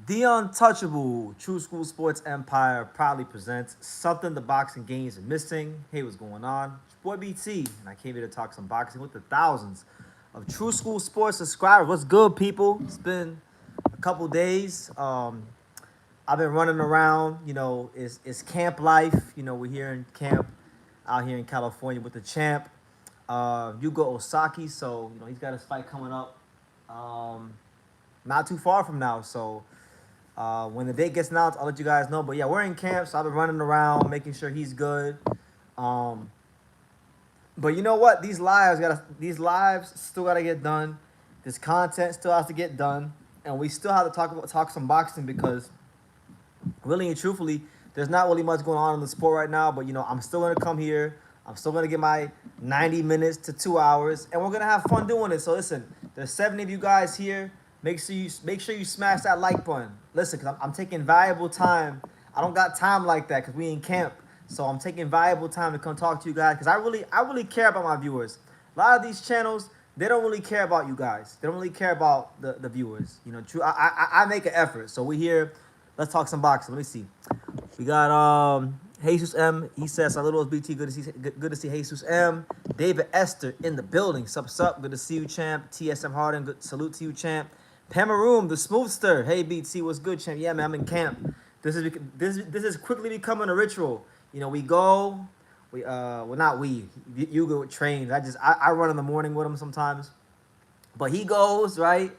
The Untouchable True School Sports Empire proudly presents something the boxing games are missing. Hey, what's going on? It's your boy BT, and I came here to talk some boxing with the thousands of True School Sports subscribers. What's good, people? It's been a couple days. I've been running around. It's camp life. We're here in camp out here in California with the champ, Yugo Osaki. So he's got his fight coming up, not too far from now. So when the date gets announced, I'll let you guys know. But yeah, we're in camp, so I've been running around making sure he's good. Um, but you know what? These lives still gotta get done. This content still has to get done, and we still have to talk some boxing because really and truthfully, there's not really much going on in the sport right now. But I'm still gonna come here. I'm still gonna get my 90 minutes to 2 hours, and we're gonna have fun doing it. So listen, there's 70 of you guys here. Make sure you smash that like button. Listen, cause I'm taking valuable time. I don't got time like that because we in camp. So I'm taking valuable time to come talk to you guys because I really care about my viewers. A lot of these channels, they don't really care about you guys. They don't really care about the viewers. True. I make an effort. So we here. Let's talk some boxing. Let me see. We got Jesus M. He says, "Saludos BT. Good to see Jesus M. David Esther in the building. Sup. Good to see you, champ. TSM Harden. Good salute to you, champ. Pamaroom, the smoothster. Hey BT, what's good, champ? Yeah, man, I'm in camp. This is quickly becoming a ritual. We go. Well, not we. You go trains. I run in the morning with him sometimes, but he goes right.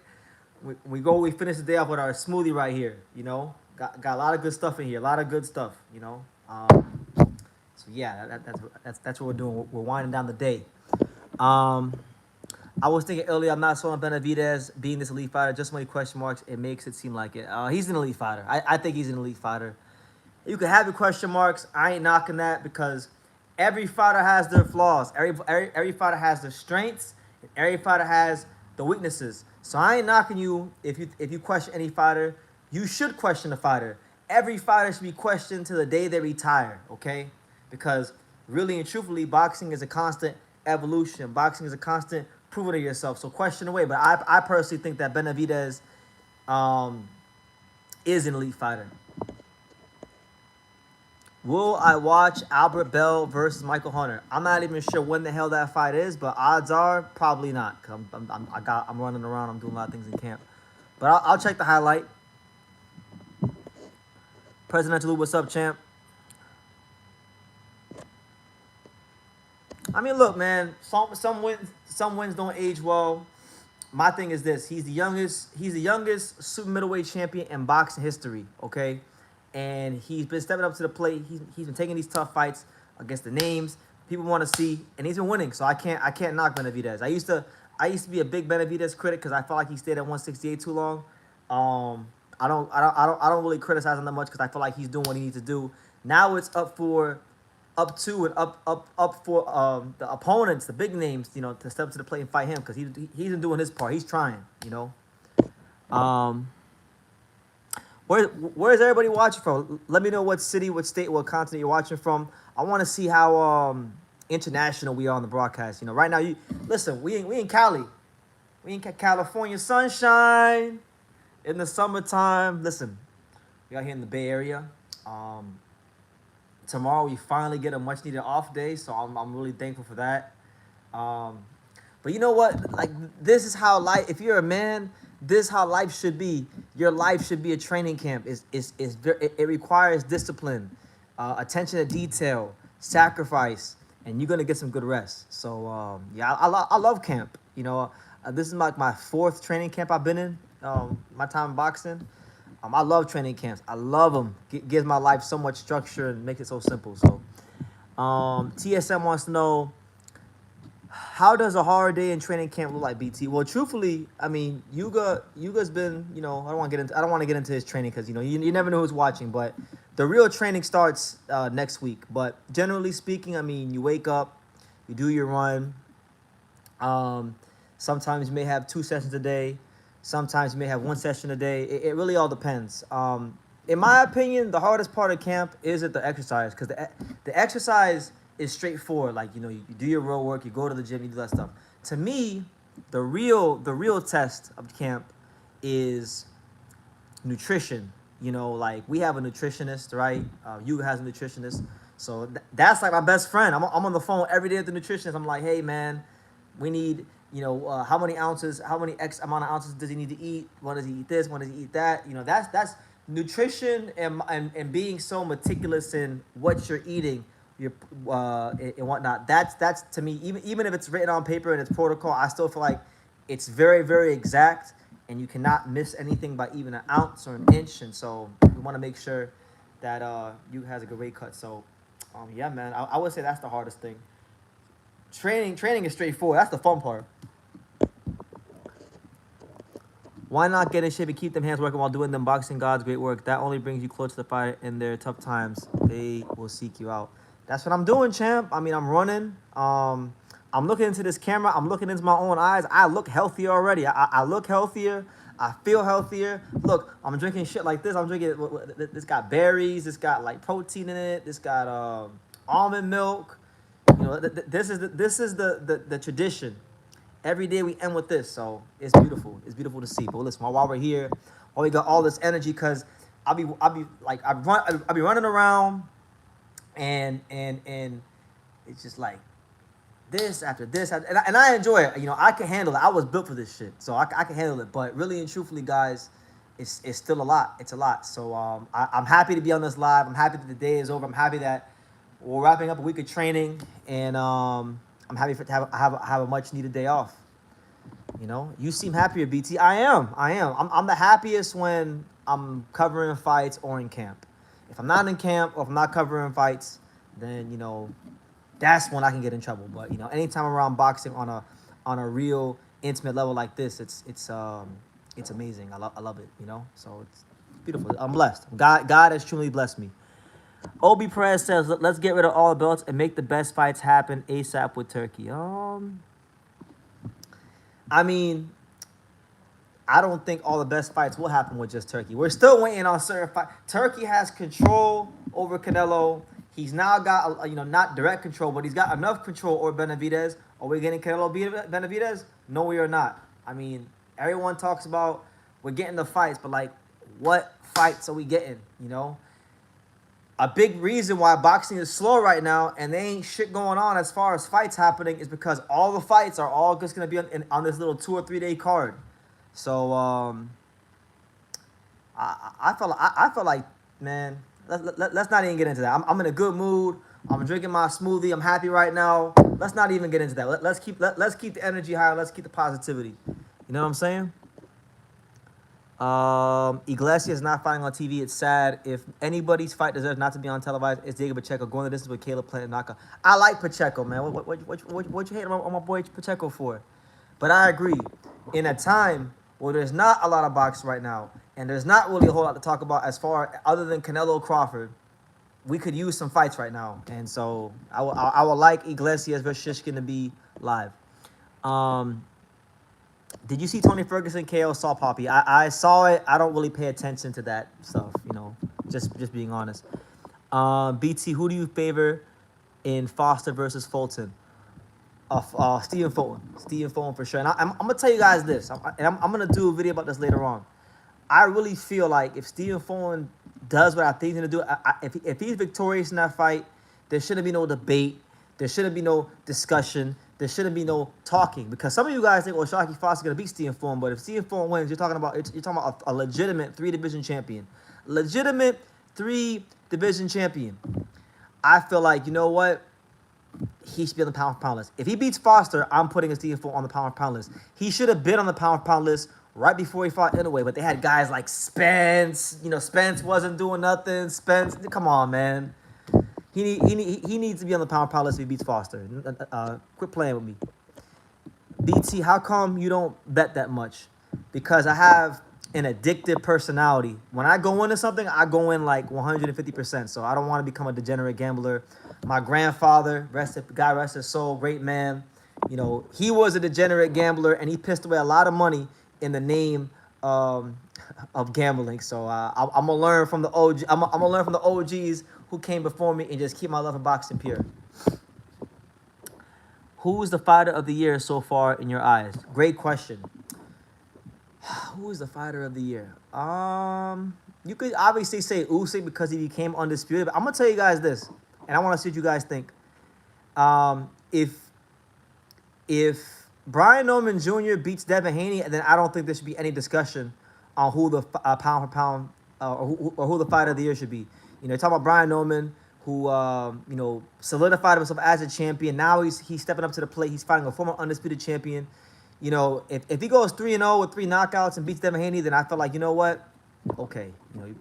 We go. We finish the day off with our smoothie right here. Got a lot of good stuff in here. A lot of good stuff. So yeah, that's what we're doing. We're winding down the day. I was thinking earlier, I'm not sold on Benavidez being this elite fighter. Just so many question marks. It makes it seem like it. He's an elite fighter. I think he's an elite fighter. You can have your question marks. I ain't knocking that because every fighter has their flaws. Every fighter has their strengths. And every fighter has the weaknesses. So I ain't knocking you if you question any fighter. You should question the fighter. Every fighter should be questioned to the day they retire, okay? Because really and truthfully, boxing is a constant evolution. Boxing is a constant proving of yourself. So question away. But I personally think that Benavidez is an elite fighter. Will I watch Albert Bell versus Michael Hunter? I'm not even sure when the hell that fight is, but odds are probably not. Cause I'm running around. I'm doing a lot of things in camp. But I'll check the highlight. Presidential, what's up, champ? I mean, look, man. Some wins don't age well. My thing is this: he's the youngest super middleweight champion in boxing history. Okay, and he's been stepping up to the plate. He's been taking these tough fights against the names people want to see, and he's been winning. So I can't knock Benavidez. I used to be a big Benavidez critic because I felt like he stayed at 168 too long. I don't really criticize him that much because I feel like he's doing what he needs to do. Now it's up to and up for the opponents, the big names, to step to the plate and fight him because he's been doing his part. He's trying, Where's everybody watching from? Let me know what city, what state, what continent you're watching from. I want to see how international we are on the broadcast. Right now, we in Cali, we in California sunshine in the summertime. Listen, we out here in the Bay Area. Tomorrow we finally get a much needed off day, so I'm really thankful for that. But you know what? Like, this is how life. If you're a man, this is how life should be. Your life should be a training camp. It requires discipline, attention to detail, sacrifice, and you're gonna get some good rest. So yeah, I love camp. This is like my fourth training camp I've been in. My time in boxing. I love training camps. I love them. Gives my life so much structure and makes it so simple. So, TSM wants to know, how does a hard day in training camp look like, BT? Well, truthfully, I mean, Yuga's been, I don't want to get into his training because you never know who's watching. But the real training starts next week. But generally speaking, I mean, you wake up, you do your run. Sometimes you may have 2 sessions a day. Sometimes you may have 1 session a day. It really all depends. In my opinion, the hardest part of camp isn't the exercise because the exercise is straightforward. Like, you do your road work, you go to the gym, you do that stuff. To me, the real test of camp is nutrition. You know, like we have a nutritionist, right? You has a nutritionist, so that's like my best friend. I'm on the phone every day with the nutritionist. I'm like, hey man, we need, how many ounces, how many X amount of ounces does he need to eat? When does he eat this? When does he eat that? You know, that's nutrition and being so meticulous in what you're eating, your and whatnot. That's to me, even if it's written on paper and it's protocol, I still feel like it's very very exact, and you cannot miss anything by even an ounce or an inch. And so we want to make sure that you has a good weight cut. So yeah, man, I would say that's the hardest thing. Training is straightforward. That's the fun part. Why not get in shape and keep them hands working while doing them boxing gods great work? That only brings you close to the fighter in their tough times. They will seek you out. That's what I'm doing, champ. I mean, I'm running. I'm looking into this camera. I'm looking into my own eyes. I look healthier already. I look healthier. I feel healthier. Look, I'm drinking shit like this. I'm drinking. This got berries. This got like protein in it. This got almond milk. You know, this is the tradition. Every day we end with this, so it's beautiful. It's beautiful to see. But listen, while we're here, while we got all this energy, cause I'll be running around, and it's just like this after this, and I enjoy it. You know, I can handle it. I was built for this shit, so I can handle it. But really and truthfully, guys, it's still a lot. It's a lot. So I'm happy to be on this live. I'm happy that the day is over. I'm happy that we're wrapping up a week of training, and I'm happy to have a much needed day off. You know, you seem happier, BT. I am. I'm the happiest when I'm covering fights or in camp. If I'm not in camp or if I'm not covering fights, then that's when I can get in trouble. But anytime around boxing on a real intimate level like this, it's amazing. I love it. So it's beautiful. I'm blessed. God has truly blessed me. Obi Perez says, let's get rid of all the belts and make the best fights happen ASAP with Turkey. I mean, I don't think all the best fights will happen with just Turkey. We're still waiting on certain fights. Turkey has control over Canelo. He's now got, not direct control, but he's got enough control over Benavidez. Are we getting Canelo Benavidez? No, we are not. I mean, everyone talks about we're getting the fights, but, like, what fights are we getting, A big reason why boxing is slow right now and there ain't shit going on as far as fights happening is because all the fights are all just going to be on this little 2 or 3 day card. So I feel like, man, let's not even get into that. I'm in a good mood. I'm drinking my smoothie. I'm happy right now. Let's not even get into that. Let's keep the energy high. Let's keep the positivity. You know what I'm saying? Iglesias not fighting on TV. It's sad. If anybody's fight deserves not to be on televised, it's Diego Pacheco going the distance with Caleb Plant and Naka. I like Pacheco, man. What you hate on my boy Pacheco for? But I agree. In a time where there's not a lot of boxing right now, and there's not really a whole lot to talk about as far other than Canelo Crawford, we could use some fights right now. And so I would like Iglesias versus Shishkin to be live. Did you see Tony Ferguson KO Saul Poppy? I saw it. I don't really pay attention to that stuff, just being honest. BT, who do you favor in Foster versus Fulton? Stephen Fulton. Stephen Fulton for sure. And I'm going to tell you guys this, and I'm going to do a video about this later on. I really feel like if Stephen Fulton does what I think he's going to do, if he's victorious in that fight, there shouldn't be no debate. There shouldn't be no discussion. There shouldn't be no talking, because some of you guys think, Shockey Foster is going to beat Stephen Fulton, but if Stephen Fulton wins, you're talking about a legitimate 3-division champion. Legitimate 3-division champion. I feel like, you know what? He should be on the pound-for-pound list. If he beats Foster, I'm putting a Stephen Fulton on the pound-for-pound list. He should have been on the pound-for-pound list right before he fought anyway, but they had guys like Spence. Spence wasn't doing nothing. Spence, come on, man. He needs to be on the pound list if he beats Foster. Quit playing with me. BT, how come you don't bet that much? Because I have an addictive personality. When I go into something, I go in like 150%. So I don't want to become a degenerate gambler. My grandfather, God rest his soul, great man. He was a degenerate gambler, and he pissed away a lot of money in the name of gambling. So I'm gonna learn from the OG. I'm gonna learn from the OGs who came before me and just keep my love of boxing pure. Who's the fighter of the year so far in your eyes? Great question. Who is the fighter of the year? You could obviously say Usyk because he became undisputed. But I'm gonna tell you guys this, and I want to see what you guys think. If Brian Norman Jr. beats Devin Haney, then I don't think there should be any discussion on who the pound for pound or who the fighter of the year should be. You know, talking about Brian Norman, who solidified himself as a champion. Now he's stepping up to the plate. He's fighting a former undisputed champion. You know, if he goes 3-0 with 3 knockouts and beats Devin Haney, then I feel like, you know what? Okay, you know,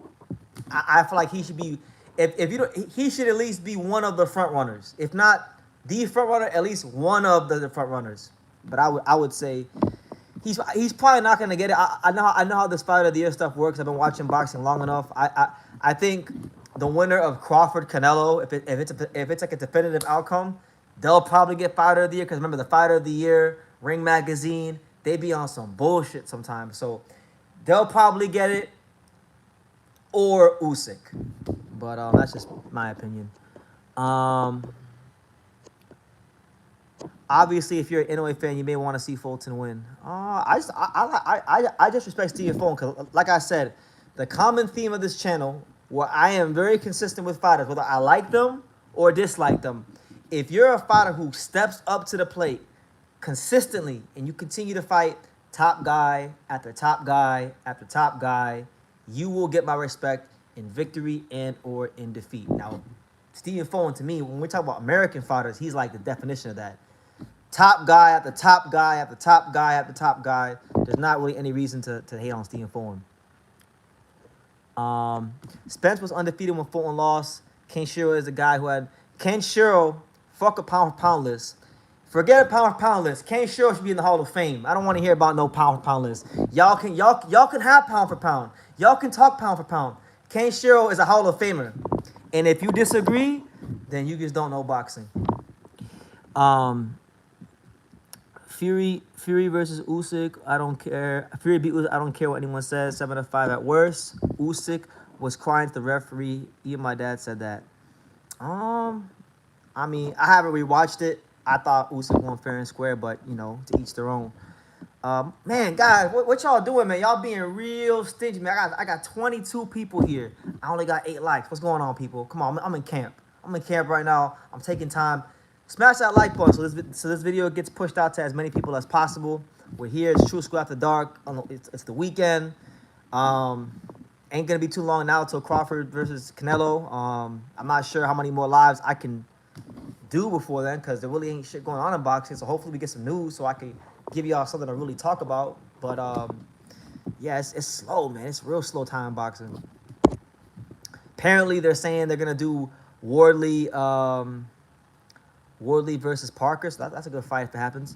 I feel like he should be. If you don't, he should at least be one of the front runners. If not the front runner, at least one of the front runners. But I would say he's probably not gonna get it. I know how this fight of the year stuff works. I've been watching boxing long enough. I think the winner of Crawford Canelo, if it's like a definitive outcome, they'll probably get fighter of the year. Because remember, the fighter of the year, Ring Magazine, they be on some bullshit sometimes. So they'll probably get it, or Usyk. But that's just my opinion. Obviously, if you're an Inoue fan, you may want to see Fulton win. I just respect Stephen Fulton because, like I said, the common theme of this channel, where I am very consistent with fighters, whether I like them or dislike them. If you're a fighter who steps up to the plate consistently and you continue to fight top guy after top guy after top guy, you will get my respect in victory and or in defeat. Now, Stephen Fulton, to me, when we talk about American fighters, he's like the definition of that. Top guy after top guy after top guy after top guy. There's not really any reason to hate on Stephen Fulton. Spence was undefeated when Fulton lost. Ken Shiro is the guy who had... Ken Shiro, fuck a pound for pound list. Forget a pound for pound list. Ken Shiro should be in the Hall of Fame. I don't want to hear about no pound for pound list. Y'all can have pound for pound. Y'all can talk pound for pound. Ken Shiro is a Hall of Famer. And if you disagree, then you just don't know boxing. Fury versus Usyk, I don't care. Fury beat Usyk, I don't care what anyone says. 7-5 at worst. Usyk was crying to the referee. Even my dad said that. I mean, I haven't rewatched it. I thought Usyk won fair and square, but, you know, to each their own. Man, guys, what y'all doing, man? Y'all being real stingy, man. I got 22 people here. I only got 8 likes. What's going on, people? Come on, I'm in camp. I'm in camp right now. I'm taking time. Smash that like button so this video gets pushed out to as many people as possible. We're here. It's True School After Dark. It's the weekend. Ain't gonna be too long now till Crawford versus Canelo. I'm not sure how many more lives I can do before then because there really ain't shit going on in boxing. So hopefully we get some news so I can give y'all something to really talk about. But yeah, it's slow, man. It's real slow time boxing. Apparently they're saying they're gonna do Wardley versus Parker, so that's a good fight if it happens.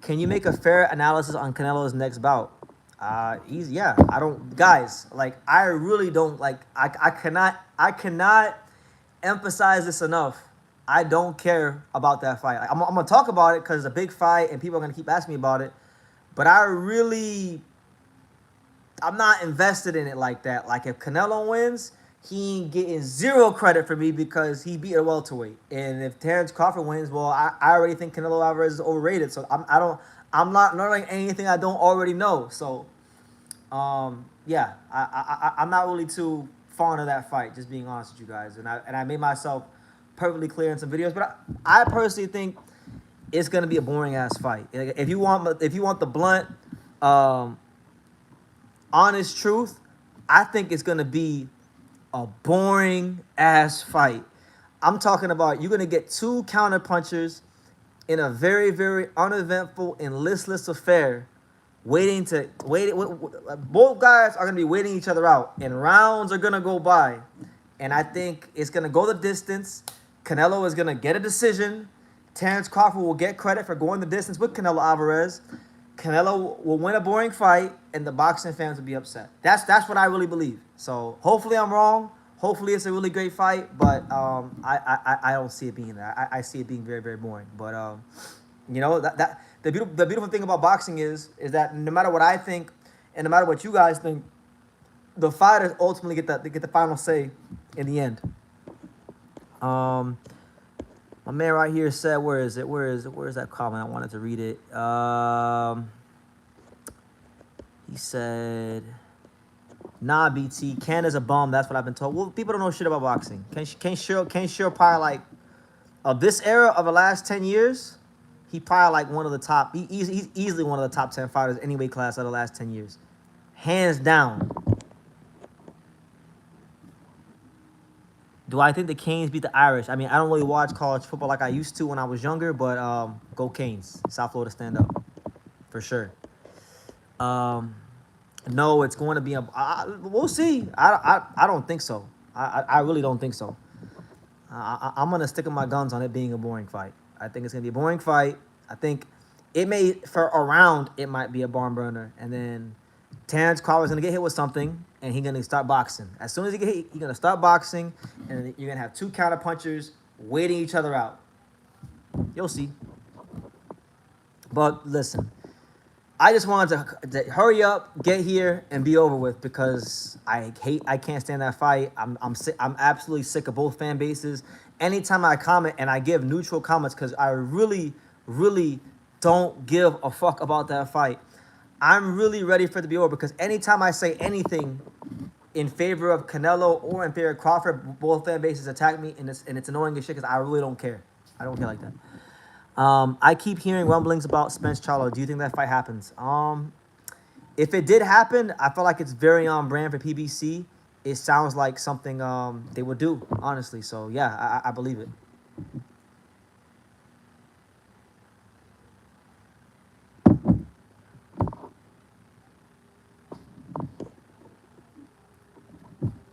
Can you make a fair analysis on Canelo's next bout? Easy, yeah. I really don't I cannot emphasize this enough. I don't care about that fight. I'm gonna talk about it because it's a big fight and people are gonna keep asking me about it. But I'm not invested in it like that. Like if Canelo wins, he ain't getting zero credit for me because he beat a welterweight. And if Terrence Crawford wins, well, I already think Canelo Alvarez is overrated. So I'm not learning anything I don't already know. So, yeah, I'm not really too fond of that fight, just being honest with you guys. And I made myself perfectly clear in some videos. But I personally think it's gonna be a boring ass fight. If you want the blunt, honest truth, I think it's gonna be a boring ass fight. I'm talking about you're gonna get 2 counter punchers in a very, very uneventful and listless affair. Both guys are gonna be waiting each other out, and rounds are gonna go by. And I think it's gonna go the distance. Canelo is gonna get a decision. Terrence Crawford will get credit for going the distance with Canelo Alvarez. Canelo will win a boring fight, and the boxing fans will be upset. That's what I really believe. So hopefully I'm wrong. Hopefully it's a really great fight, but I don't see it being that. I see it being very, very boring. But you know the beautiful thing about boxing is that no matter what I think and no matter what you guys think, the fighters ultimately get the final say in the end. My man right here said, where is that comment? I wanted to read it. He said, nah, BT, Ken is a bum. That's what I've been told. Well, people don't know shit about boxing. Ken sure probably like, of this era of the last 10 years, he probably like one of the top, he's easily one of the top 10 fighters any weight class of the last 10 years. Hands down. Do I think the Canes beat the Irish? I mean, I don't really watch college football like I used to when I was younger, but go Canes. South Florida stand up. For sure. No, it's going to be we'll see. I don't think so. I really don't think so. I'm going to stick with my guns on it being a boring fight. I think it's going to be a boring fight. I think it may, for a round, it might be a barn burner. And then Terrence Crawford's going to get hit with something, and he's going to start boxing. As soon as he get hit, he's going to start boxing, and you're going to have two counter punchers waiting each other out. You'll see. But listen, I just wanted to hurry up, get here, and be over with because I can't stand that fight. I'm absolutely sick of both fan bases. Anytime I comment, and I give neutral comments because I really, really don't give a fuck about that fight. I'm really ready for it to be over because anytime I say anything in favor of Canelo or in favor of Crawford, both fan bases attack me, and it's annoying as shit because I really don't care. I don't care like that. I keep hearing rumblings about Spence Charlo. Do you think that fight happens? If it did happen, I feel like it's very on brand for PBC. It sounds like something they would do, honestly. So, yeah, I believe it.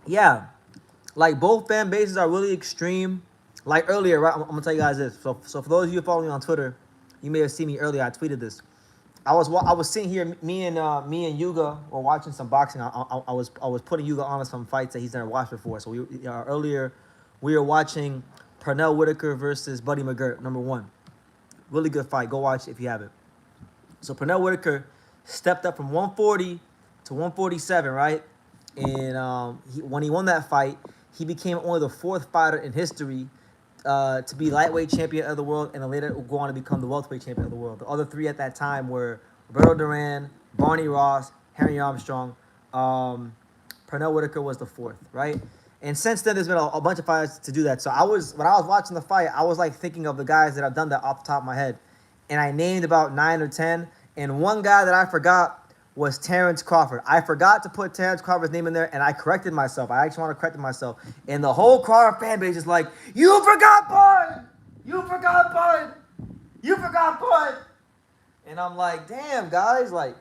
Yeah, like both fan bases are really extreme. Like earlier, right? I'm gonna tell you guys this. So for those of you who follow me on Twitter, you may have seen me earlier. I tweeted this. I was sitting here. Me and Yuga were watching some boxing. I was putting Yuga on some fights that he's never watched before. So earlier we were watching Pernell Whitaker versus Buddy McGirt, #1. Really good fight. Go watch it if you haven't. So Pernell Whitaker stepped up from 140 to 147, right? And when he won that fight, he became only the 4th fighter in history to be lightweight champion of the world, and then later go on to become the welterweight champion of the world. The other 3 at that time were Roberto Duran, Barney Ross, Henry Armstrong. Pernell Whitaker was the 4th, right? And since then, there's been a bunch of fighters to do that. So when I was watching the fight, I was like thinking of the guys that have done that off the top of my head, and I named about 9 or 10. And one guy that I forgot was Terrence Crawford. I forgot to put Terrence Crawford's name in there, and I corrected myself. I actually want to correct myself. And the whole Crawford fan base is like, you forgot Bud! You forgot Bud! You forgot Bud! And I'm like, damn, guys, like,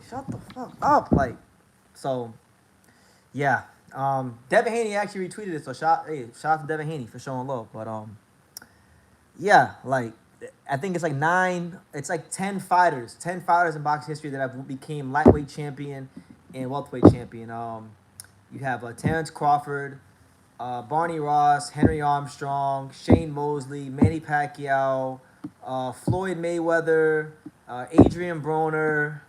shut the fuck up. Like, so, yeah. Devin Haney actually retweeted it, so shout out to Devin Haney for showing love. But, yeah, like, I think it's like 10 fighters in boxing history that have became lightweight champion and welterweight champion. You have Terrence Crawford, Barney Ross, Henry Armstrong, Shane Mosley, Manny Pacquiao, Floyd Mayweather, Adrian Broner,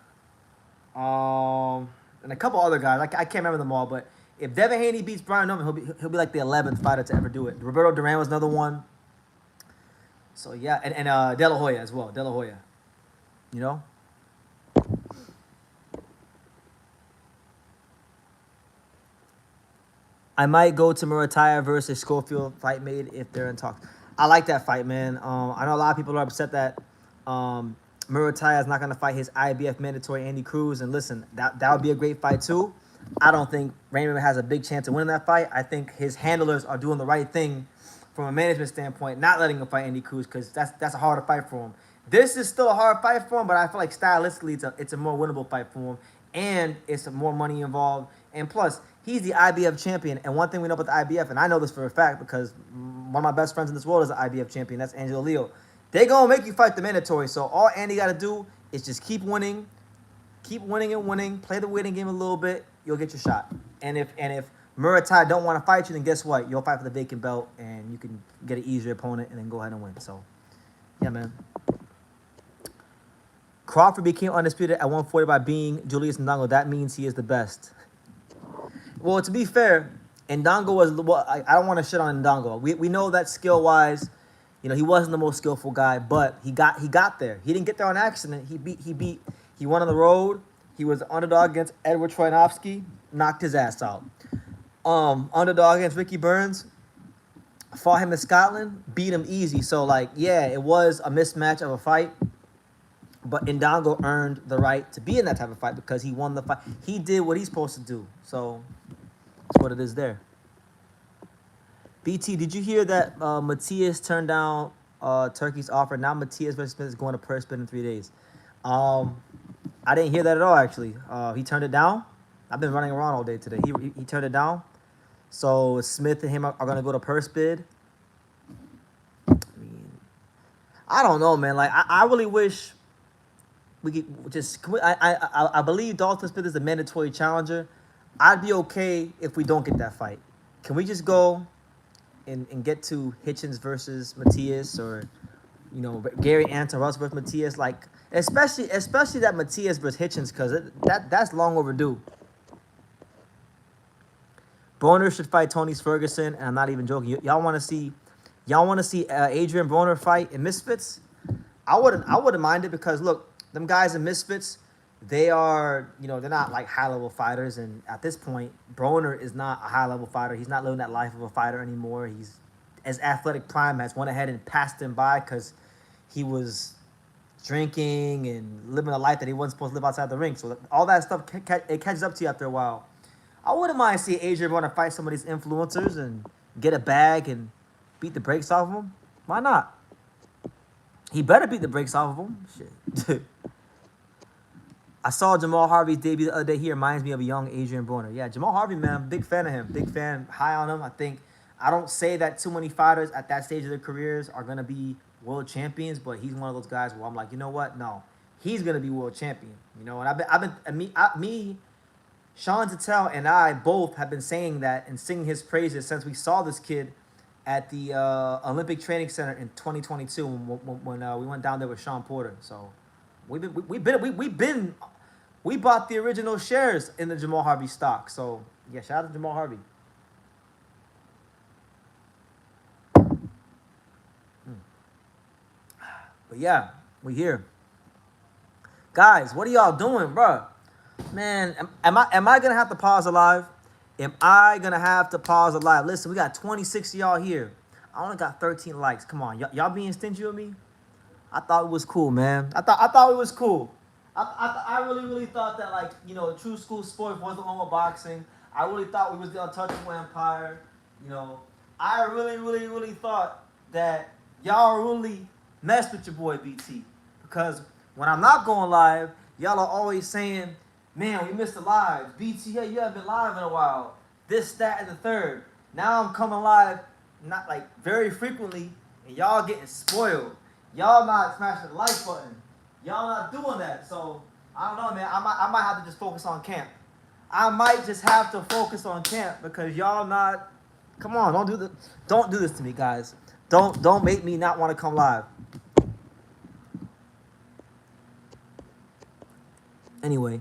and a couple other guys. I can't remember them all, but if Devin Haney beats Brian Norman, he'll be like the 11th fighter to ever do it. Roberto Duran was another one. So, yeah, and De La Hoya as well. De La Hoya, you know? I might go to Murataya versus Schofield fight made if they're in talks. I like that fight, man. I know a lot of people are upset that Murataya is not going to fight his IBF mandatory Andy Cruz. And listen, that would be a great fight, too. I don't think Raymond has a big chance of winning that fight. I think his handlers are doing the right thing from a management standpoint, not letting him fight Andy Cruz because that's a harder fight for him. This is still a hard fight for him, but I feel like stylistically it's a more winnable fight for him, and it's more money involved. And plus, he's the IBF champion, and one thing we know about the IBF, and I know this for a fact because one of my best friends in this world is the IBF champion. That's Angelo Leo. They're going to make you fight the mandatory, so all Andy got to do is just keep winning and winning, play the waiting game a little bit, you'll get your shot. And if Murataya don't want to fight you, then guess what? You'll fight for the vacant belt, and you can get an easier opponent and then go ahead and win. So, yeah, man. Crawford became undisputed at 140 by being Julius Ndongo. That means he is the best. Well, to be fair, Ndongo was... Well, I don't want to shit on Ndongo. We know that skill-wise, you know, he wasn't the most skillful guy, but he got there. He didn't get there on accident. He won on the road. He was the underdog against Edward Troianovsky, knocked his ass out. Underdog against Ricky Burns, fought him in Scotland, beat him easy. So, like, yeah, it was a mismatch of a fight. But Indongo earned the right to be in that type of fight because he won the fight. He did what he's supposed to do. So, that's what it is there. BT, did you hear that Matias turned down Turkey's offer? Now Matias versus Smith is going to purse bid in 3 days. I didn't hear that at all, actually. He turned it down. I've been running around all day today. He turned it down. So Smith and him are going to go to purse bid. I mean, I don't know, man. Like, I really wish we could just. I believe Dalton Smith is a mandatory challenger. I'd be okay if we don't get that fight. Can we just go and get to Hitchens versus Matias, or, you know, Gary Anton Russell versus Matias? Like, especially that Matias versus Hitchens, because that's long overdue. Broner should fight Tony Ferguson, and I'm not even joking. Y'all want to see Adrian Broner fight in Misfits? I wouldn't mind it, because look, them guys in Misfits, they are, you know, they're not like high level fighters, and at this point, Broner is not a high level fighter. He's not living that life of a fighter anymore. He's, as Athletic Prime has went ahead and passed him by because he was drinking and living a life that he wasn't supposed to live outside the ring. So all that stuff it catches up to you after a while. I wouldn't mind seeing Adrian Broner fight some of these influencers and get a bag and beat the brakes off of them. Why not? He better beat the brakes off of them. Shit. I saw Jamal Harvey's debut the other day. He reminds me of a young Adrian Broner. Yeah, Jamal Harvey, man, I'm a big fan of him. Big fan, high on him. I don't say that too many fighters at that stage of their careers are going to be world champions, but he's one of those guys where I'm like, you know what? No, he's going to be world champion. You know, and Sean Tattel and I both have been saying that and singing his praises since we saw this kid at the Olympic Training Center in 2022 when we went down there with Sean Porter. So we bought the original shares in the Jamal Harvey stock. So yeah, shout out to Jamal Harvey. But yeah, we here. Guys, what are y'all doing, bro? Man, am I gonna have to pause the live? Am I gonna have to pause the live? Listen, we got 26 of y'all here. I only got 13 likes. Come on, y'all being stingy with me? I thought it was cool, man. I thought it was cool. I really thought that, like, you know, true school sport wasn't on with boxing. I really thought we was the untouchable empire. You know, I really thought that y'all really messed with your boy BT, because when I'm not going live, y'all are always saying, man, we missed the lives. BT, yeah, you haven't been live in a while. This, that, and the third. Now I'm coming live, not like very frequently, and y'all getting spoiled. Y'all not smashing the like button. Y'all not doing that. So I don't know, man. I might have to just focus on camp. I might just have to focus on camp because y'all not. Come on, don't do this to me, guys. Don't make me not want to come live. Anyway,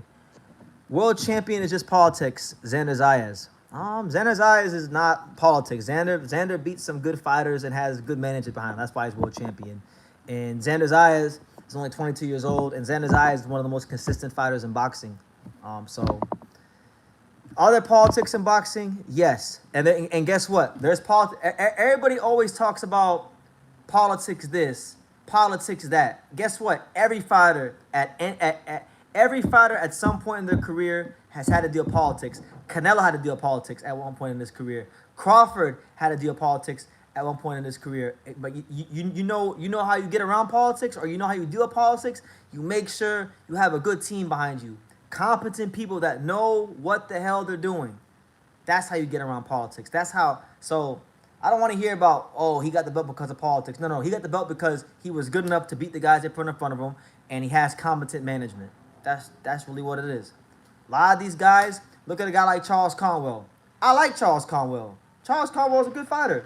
world champion is just politics. Xander Zayas. Xander Zayas is not politics. Xander beats some good fighters and has good management behind him. That's why he's world champion. And Xander Zayas is only 22 years old, and Xander Zayas is one of the most consistent fighters in boxing. So, are there politics in boxing? Yes. And guess what? There's politics. Everybody always talks about politics this, politics that. Guess what? Every fighter at some point in their career has had to deal with politics. Canelo had to deal with politics at one point in his career. Crawford had to deal with politics at one point in his career. But you know how you get around politics, or you know how you deal with politics? You make sure you have a good team behind you. Competent people that know what the hell they're doing. That's how you get around politics. That's how. So I don't want to hear about, oh, he got the belt because of politics. No, he got the belt because he was good enough to beat the guys that put in front of him, and he has competent management. That's really what it is. A lot of these guys, look at a guy like Charles Conwell. I like Charles Conwell. Charles Conwell's a good fighter.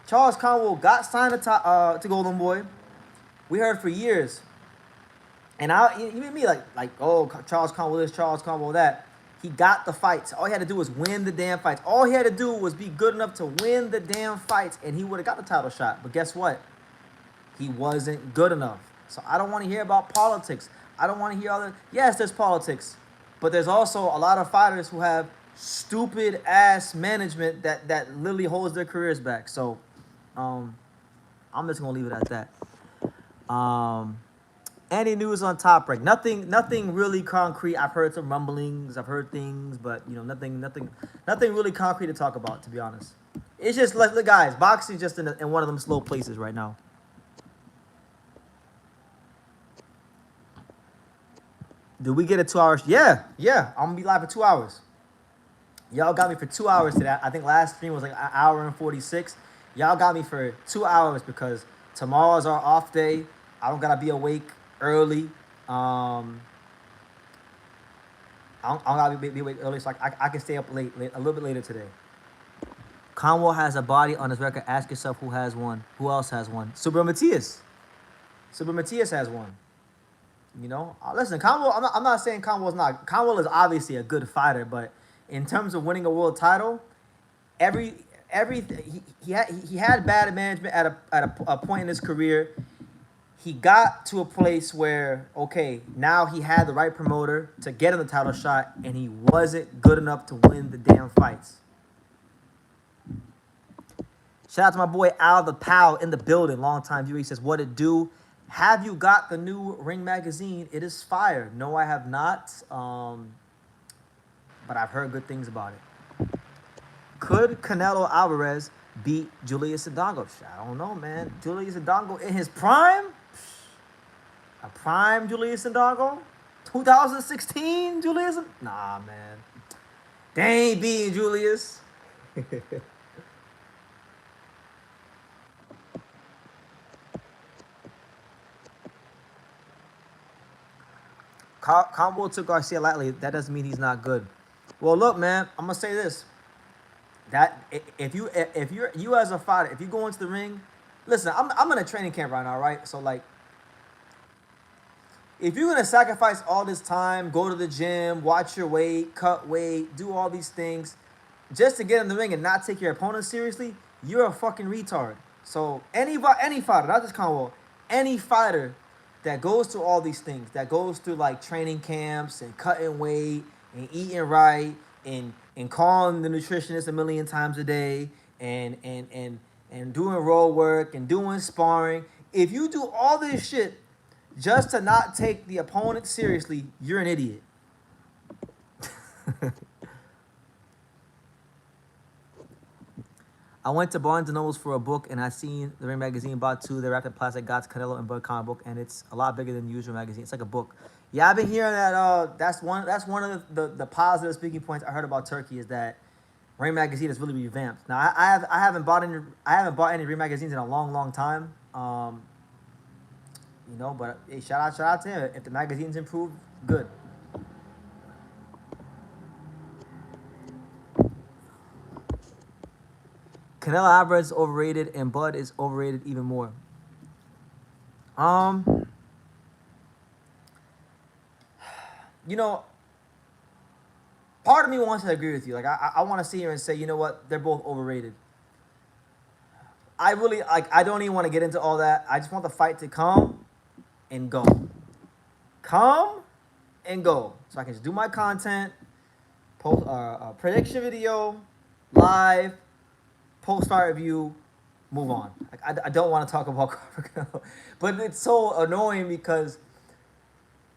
Charles Conwell got signed to Golden Boy. We heard for years. And even me, like, oh, Charles Conwell this, Charles Conwell that. He got the fights. All he had to do was win the damn fights. All he had to do was be good enough to win the damn fights, and he would have got the title shot. But guess what? He wasn't good enough. So I don't want to hear about politics. I don't want to hear all that. Yes, there's politics. But there's also a lot of fighters who have stupid ass management that literally holds their careers back. So, um, I'm just gonna leave it at that. Any news on Top Rank? Nothing really concrete. I've heard some rumblings. I've heard things, but nothing really concrete to talk about. To be honest, it's just like the guys. Boxing just in one of them slow places right now. Do we get a 2 hours? Yeah. I'm gonna be live for 2 hours. Y'all got me for 2 hours today. I think last stream was like an hour and 46. Y'all got me for 2 hours because tomorrow's our off day. I don't gotta be awake early. I don't gotta be awake early, so I can stay up late, a little bit later today. Conwell has a body on his record. Ask yourself who has one. Who else has one? Super Matias. Super Matias has one. You know, listen, Conwell. I'm not saying Conwell's not. Conwell is obviously a good fighter, but in terms of winning a world title, every he had bad management at a point in his career. He got to a place where, okay, now he had the right promoter to get him the title shot, and he wasn't good enough to win the damn fights. Shout out to my boy Al the Pal in the building, long time viewer. He says, "What it do? Have you got the new Ring magazine? It is fire." No, I have not, but I've heard good things about it. Could Canelo Alvarez beat Julius Indongo? I don't know, man. Julius Indongo in his prime? A prime Julius Indongo? 2016 Julius? Nah, man. They ain't beating Julius. Combo took Garcia lightly. That doesn't mean he's not good. Well, look, man. I'm gonna say this. That if you as a fighter, if you go into the ring, listen. I'm in a training camp right now, right? So like, if you're gonna sacrifice all this time, go to the gym, watch your weight, cut weight, do all these things, just to get in the ring and not take your opponent seriously, you're a fucking retard. So any fighter, not just Conwell, any fighter that goes through all these things, that goes through like training camps and cutting weight and eating right and calling the nutritionist a million times a day and doing road work and doing sparring. If you do all this shit just to not take the opponent seriously, you're an idiot. I went to Barnes & Noble's for a book, and I seen the Ring magazine bought two. They wrapped in plastic, got Canelo and Bud comic book, and it's a lot bigger than the usual magazine. It's like a book. Yeah, I've been hearing that. That's one of the positive speaking points I heard about Turkey is that Ring magazine is really revamped. Now I haven't bought any Ring magazines in a long time. You know, but hey, shout out to him. If the magazine's improved, good. Canelo Alvarez is overrated and Bud is overrated even more. You know, part of me wants to agree with you. Like I want to sit here and say, you know what, they're both overrated. I really I don't even want to get into all that. I just want the fight to come and go. Come and go. So I can just do my content, post a prediction video, live, post-start review, move on. I don't want to talk about Crawford, but it's so annoying because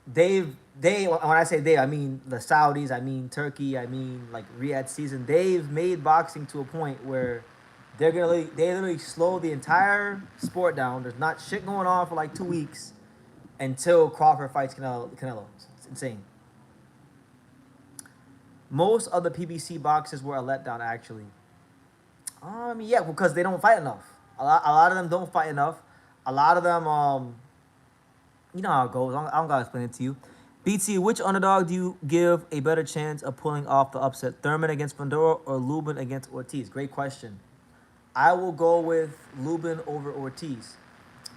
they when I say they, I mean the Saudis, I mean Turkey, I mean like Riyadh season. They've made boxing to a point where they literally slow the entire sport down. There's not shit going on for like 2 weeks until Crawford fights Canelo. It's insane. Most of the PBC boxers were a letdown, actually. Yeah, because they don't fight enough. A lot of them don't fight enough. A lot of them, you know how it goes. I don't gotta explain it to you. BT, which underdog do you give a better chance of pulling off the upset? Thurman against Pandora or Lubin against Ortiz? Great question. I will go with Lubin over Ortiz.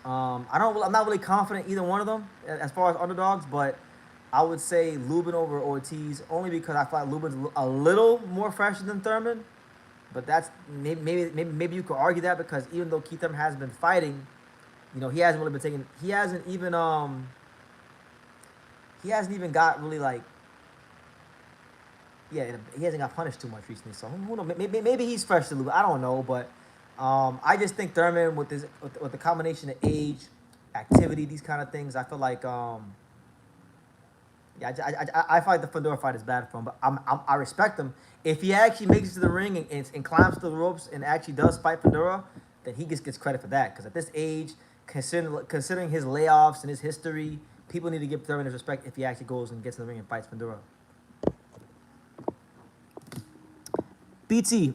I'm not really confident either one of them as far as underdogs, but I would say Lubin over Ortiz only because I thought Lubin's a little more fresh than Thurman. But that's maybe you could argue that because even though Keith Thurman has been fighting, you know, he hasn't really been taking. He hasn't even got really like Yeah, he hasn't got punished too much recently, so who knows? Maybe he's fresh to lose. I don't know, but I just think Thurman with this with the combination of age, activity, these kind of things, I feel like yeah, I feel like the Fedora fight is bad for him, but I respect him. If he actually makes it to the ring and climbs to the ropes and actually does fight Fedora, then he gets credit for that. Because at this age, considering his layoffs and his history, people need to give Thurman his respect if he actually goes and gets in the ring and fights Fedora. BT,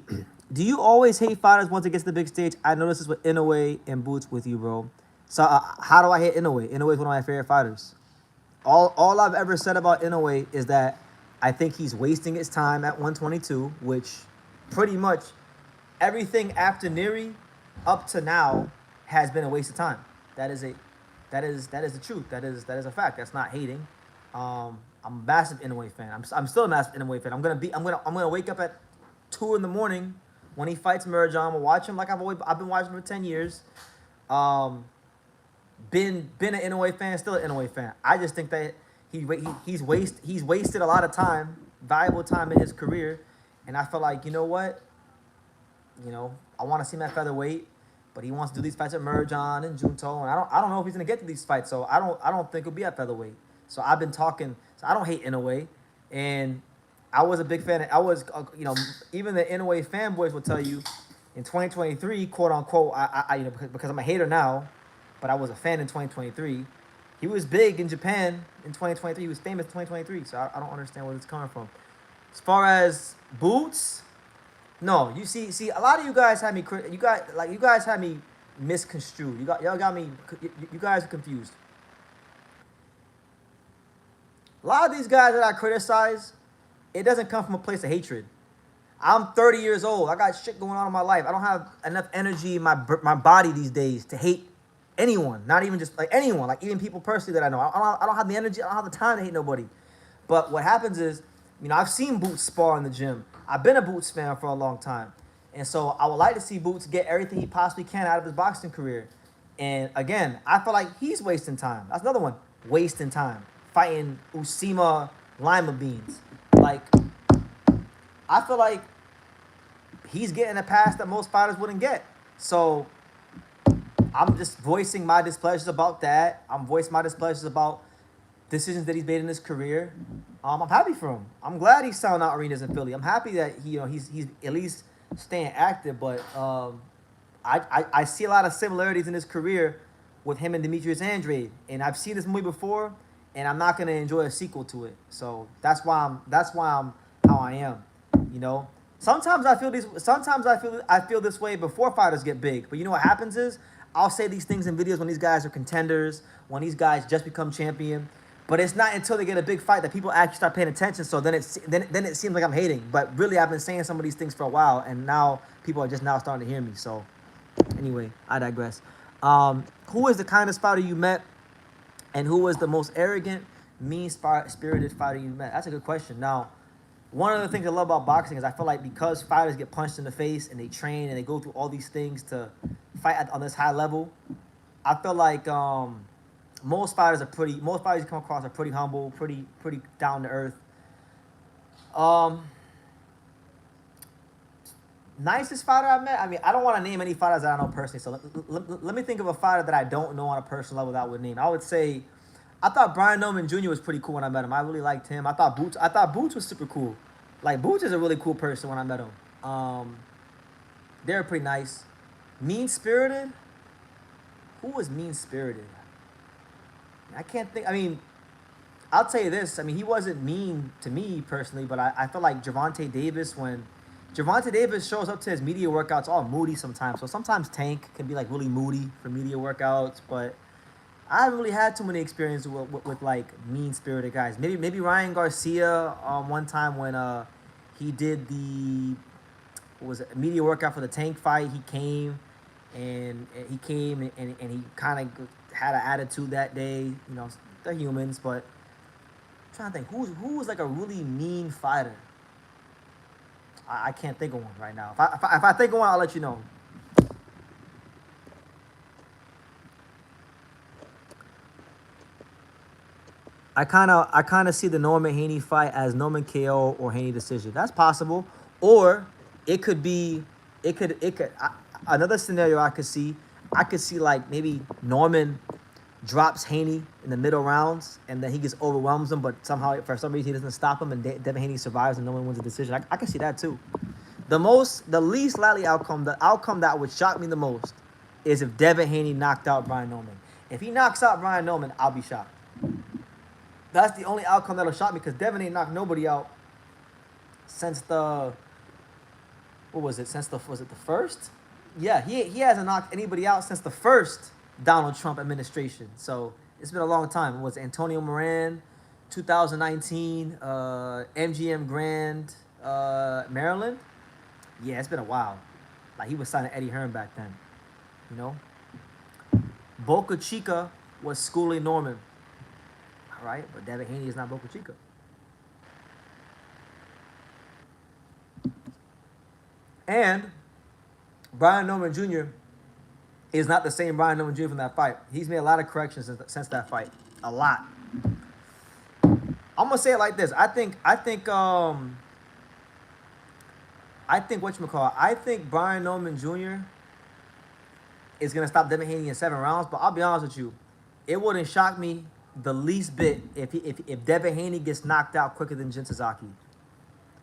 do you always hate fighters once it gets to the big stage? I noticed this with Inoue and Boots with you, bro. So how do I hate Inoue? Inoue is one of my favorite fighters. All I've ever said about Inoue is that I think he's wasting his time at 122, which pretty much everything after Neri up to now has been a waste of time. That is the truth. That is a fact. That's not hating. I'm a massive Inoue fan. I'm still a massive Inoue fan. I'm gonna wake up at 2 in the morning when he fights Merjan. I'm gonna watch him like I've been watching him for 10 years. Been an Inoue fan, still an Inoue fan. I just think that he's wasted a lot of time, valuable time in his career, and I feel like, you know what, I want to see him at featherweight, but he wants to do these fights at Merjan and Junto, and I don't know if he's gonna get to these fights, so I don't think he'll be at featherweight. So I've been talking. So I don't hate Inoue, and I was a big fan. Even the Inoue fanboys will tell you, in 2023, quote unquote, because I'm a hater now, but I was a fan in 2023. He was big in Japan in 2023. He was famous in 2023. So I don't understand where it's coming from. As far as Boots, no. You see, a lot of you guys had me. You guys had me misconstrued. Y'all got me. You guys are confused. A lot of these guys that I criticize, it doesn't come from a place of hatred. I'm 30 years old. I got shit going on in my life. I don't have enough energy in my body these days to hate anyone. Not even just like anyone. Like even people personally that I know. I don't have the energy. I don't have the time to hate nobody. But what happens is, I've seen Boots spar in the gym. I've been a Boots fan for a long time. And so I would like to see Boots get everything he possibly can out of his boxing career. And again, I feel like he's wasting time. That's another one. Wasting time. Fighting Usima lima beans. Like, I feel like he's getting a pass that most fighters wouldn't get. So I'm just voicing my displeasures about that. I'm voicing my displeasures about decisions that he's made in his career. I'm happy for him. I'm glad he's selling out arenas in Philly. I'm happy that he's at least staying active. But I see a lot of similarities in his career with him and Demetrius Andrade, and I've seen this movie before, and I'm not gonna enjoy a sequel to it. So that's why I'm how I am. Sometimes I feel this way before fighters get big. But you know what happens is, I'll say these things in videos when these guys are contenders, when these guys just become champion. But it's not until they get a big fight that people actually start paying attention. So then it seems like I'm hating. But really, I've been saying some of these things for a while, and now people are just now starting to hear me. So anyway, I digress. Who is the kindest fighter you met, and who was the most arrogant, mean-spirited fighter you met? That's a good question. Now, one of the things I love about boxing is I feel like because fighters get punched in the face and they train and they go through all these things to fight on this high level, I feel like most fighters you come across are pretty humble, pretty down to earth. Nicest fighter I met? I don't want to name any fighters that I know personally, so let me think of a fighter that I don't know on a personal level that I would name. I would say, I thought Brian Norman Jr. was pretty cool when I met him. I really liked him. I thought Boots was super cool. Like, Boots is a really cool person when I met him. They were pretty nice. Mean-spirited? Who was mean-spirited? I can't think. I'll tell you this. He wasn't mean to me personally, but I feel like Gervonta Davis, when Gervonta Davis shows up to his media workouts all moody sometimes. So sometimes Tank can be like really moody for media workouts, but I haven't really had too many experiences with like mean-spirited guys. Maybe Ryan Garcia one time when he did the media workout for the Tank fight. He came and he kind of had an attitude that day. They're humans, but I'm trying to think who was like a really mean fighter. I can't think of one right now. If I think of one, I'll let you know. I kind of see the Norman Haney fight as Norman KO or Haney decision. That's possible, or it could be, another scenario I could see. I could see like maybe Norman drops Haney in the middle rounds, and then he just overwhelms him, but somehow for some reason he doesn't stop him, and Devin Haney survives, and no one wins a decision. I can see that too. The least likely outcome, the outcome that would shock me the most, is if Devin Haney knocked out Brian Norman. If he knocks out Brian Norman, I'll be shocked. That's the only outcome that'll shock me because Devin ain't knocked nobody out since the what was it? Was it the first? Yeah, he hasn't knocked anybody out since the first Donald Trump administration. So it's been a long time. It was Antonio Moran, 2019, MGM Grand, Maryland. Yeah, it's been a while. Like he was signing Eddie Hearn back then. You know, Boca Chica was schooling Norman. All right, but Devin Haney is not Boca Chica. And Brian Norman Jr. is not the same Brian Norman Jr. from that fight. He's made a lot of corrections since that fight. A lot. I'm gonna say it like this. I think whatchamacallit, I think Brian Norman Jr. is gonna stop Devin Haney in 7 rounds, but I'll be honest with you, it wouldn't shock me the least bit if Devin Haney gets knocked out quicker than Jin Sasaki.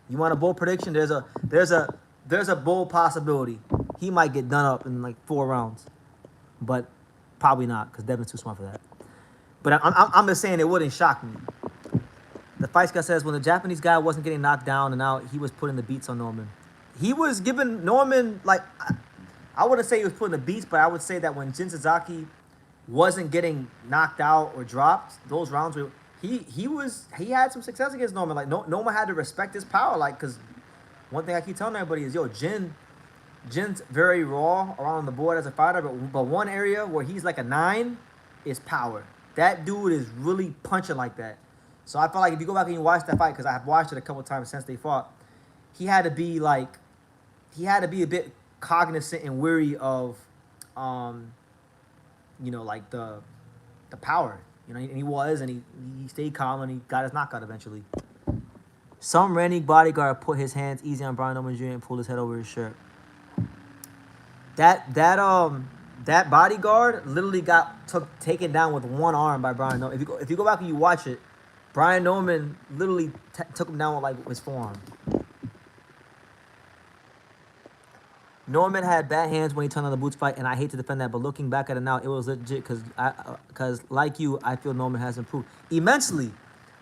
You want a bold prediction? There's a bold possibility he might get done up in like 4 rounds, but probably not because Devin's too smart for that. But I'm just saying it wouldn't shock me. The Fight Guy says when the Japanese guy wasn't getting knocked down and out, he was putting the beats on Norman. He was giving Norman like I wouldn't say he was putting the beats, but I would say that when Jin Sasaki wasn't getting knocked out or dropped, those rounds were he had some success against Norman. Like Norman had to respect his power, like because one thing I keep telling everybody is Jin's very raw around the board as a fighter, but one area where he's like a 9 is power. That dude is really punching like that. So I felt like if you go back and you watch that fight, because I have watched it a couple times since they fought, he had to be a bit cognizant and weary of, like the power. You know, and he was, and he stayed calm, and he got his knockout eventually. Some Randy bodyguard put his hands easy on Brian Norman Jr. and pulled his head over his shirt. That bodyguard literally got taken down with one arm by Brian Norman. If you go back and you watch it, Brian Norman literally took him down with like his forearm. Norman had bad hands when he turned on the boots fight, and I hate to defend that, but looking back at it now, it was legit because like you, I feel Norman has improved immensely.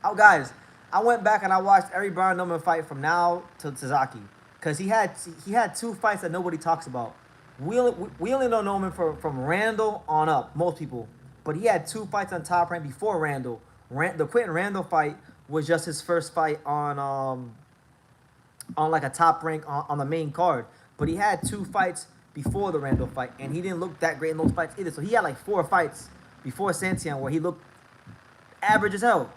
Oh, guys, I went back and I watched every Brian Norman fight from now to Sasaki because he had 2 fights that nobody talks about. We only know Norman from Randall on up, most people, but he had 2 fights on Top Rank before Randall. The Quentin Randall fight was just his first fight on like a Top Rank on the main card. But he had 2 fights before the Randall fight, and he didn't look that great in those fights either. So he had like 4 fights before Santion where he looked average as hell.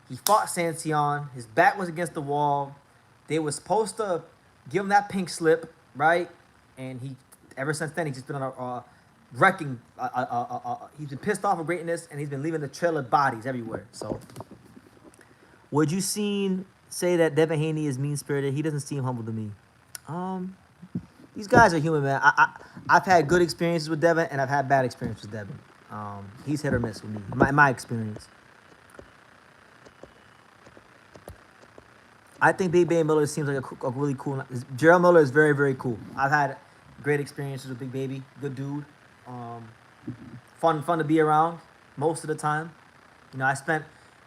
He fought Santion. His back was against the wall. They were supposed to give him that pink slip, right? And ever since then, he's just been on a wrecking. He's been pissed off of greatness, and he's been leaving the trail of bodies everywhere. So, would you say that Devin Haney is mean-spirited? He doesn't seem humble to me. These guys are human, man. I've had good experiences with Devin, and I've had bad experiences with Devin. He's hit or miss with me, my experience. I think Big Baby Miller seems like a really cool. Gerald Miller is very, very cool. I've had great experiences with Big Baby. Good dude. Fun to be around most of the time. You know,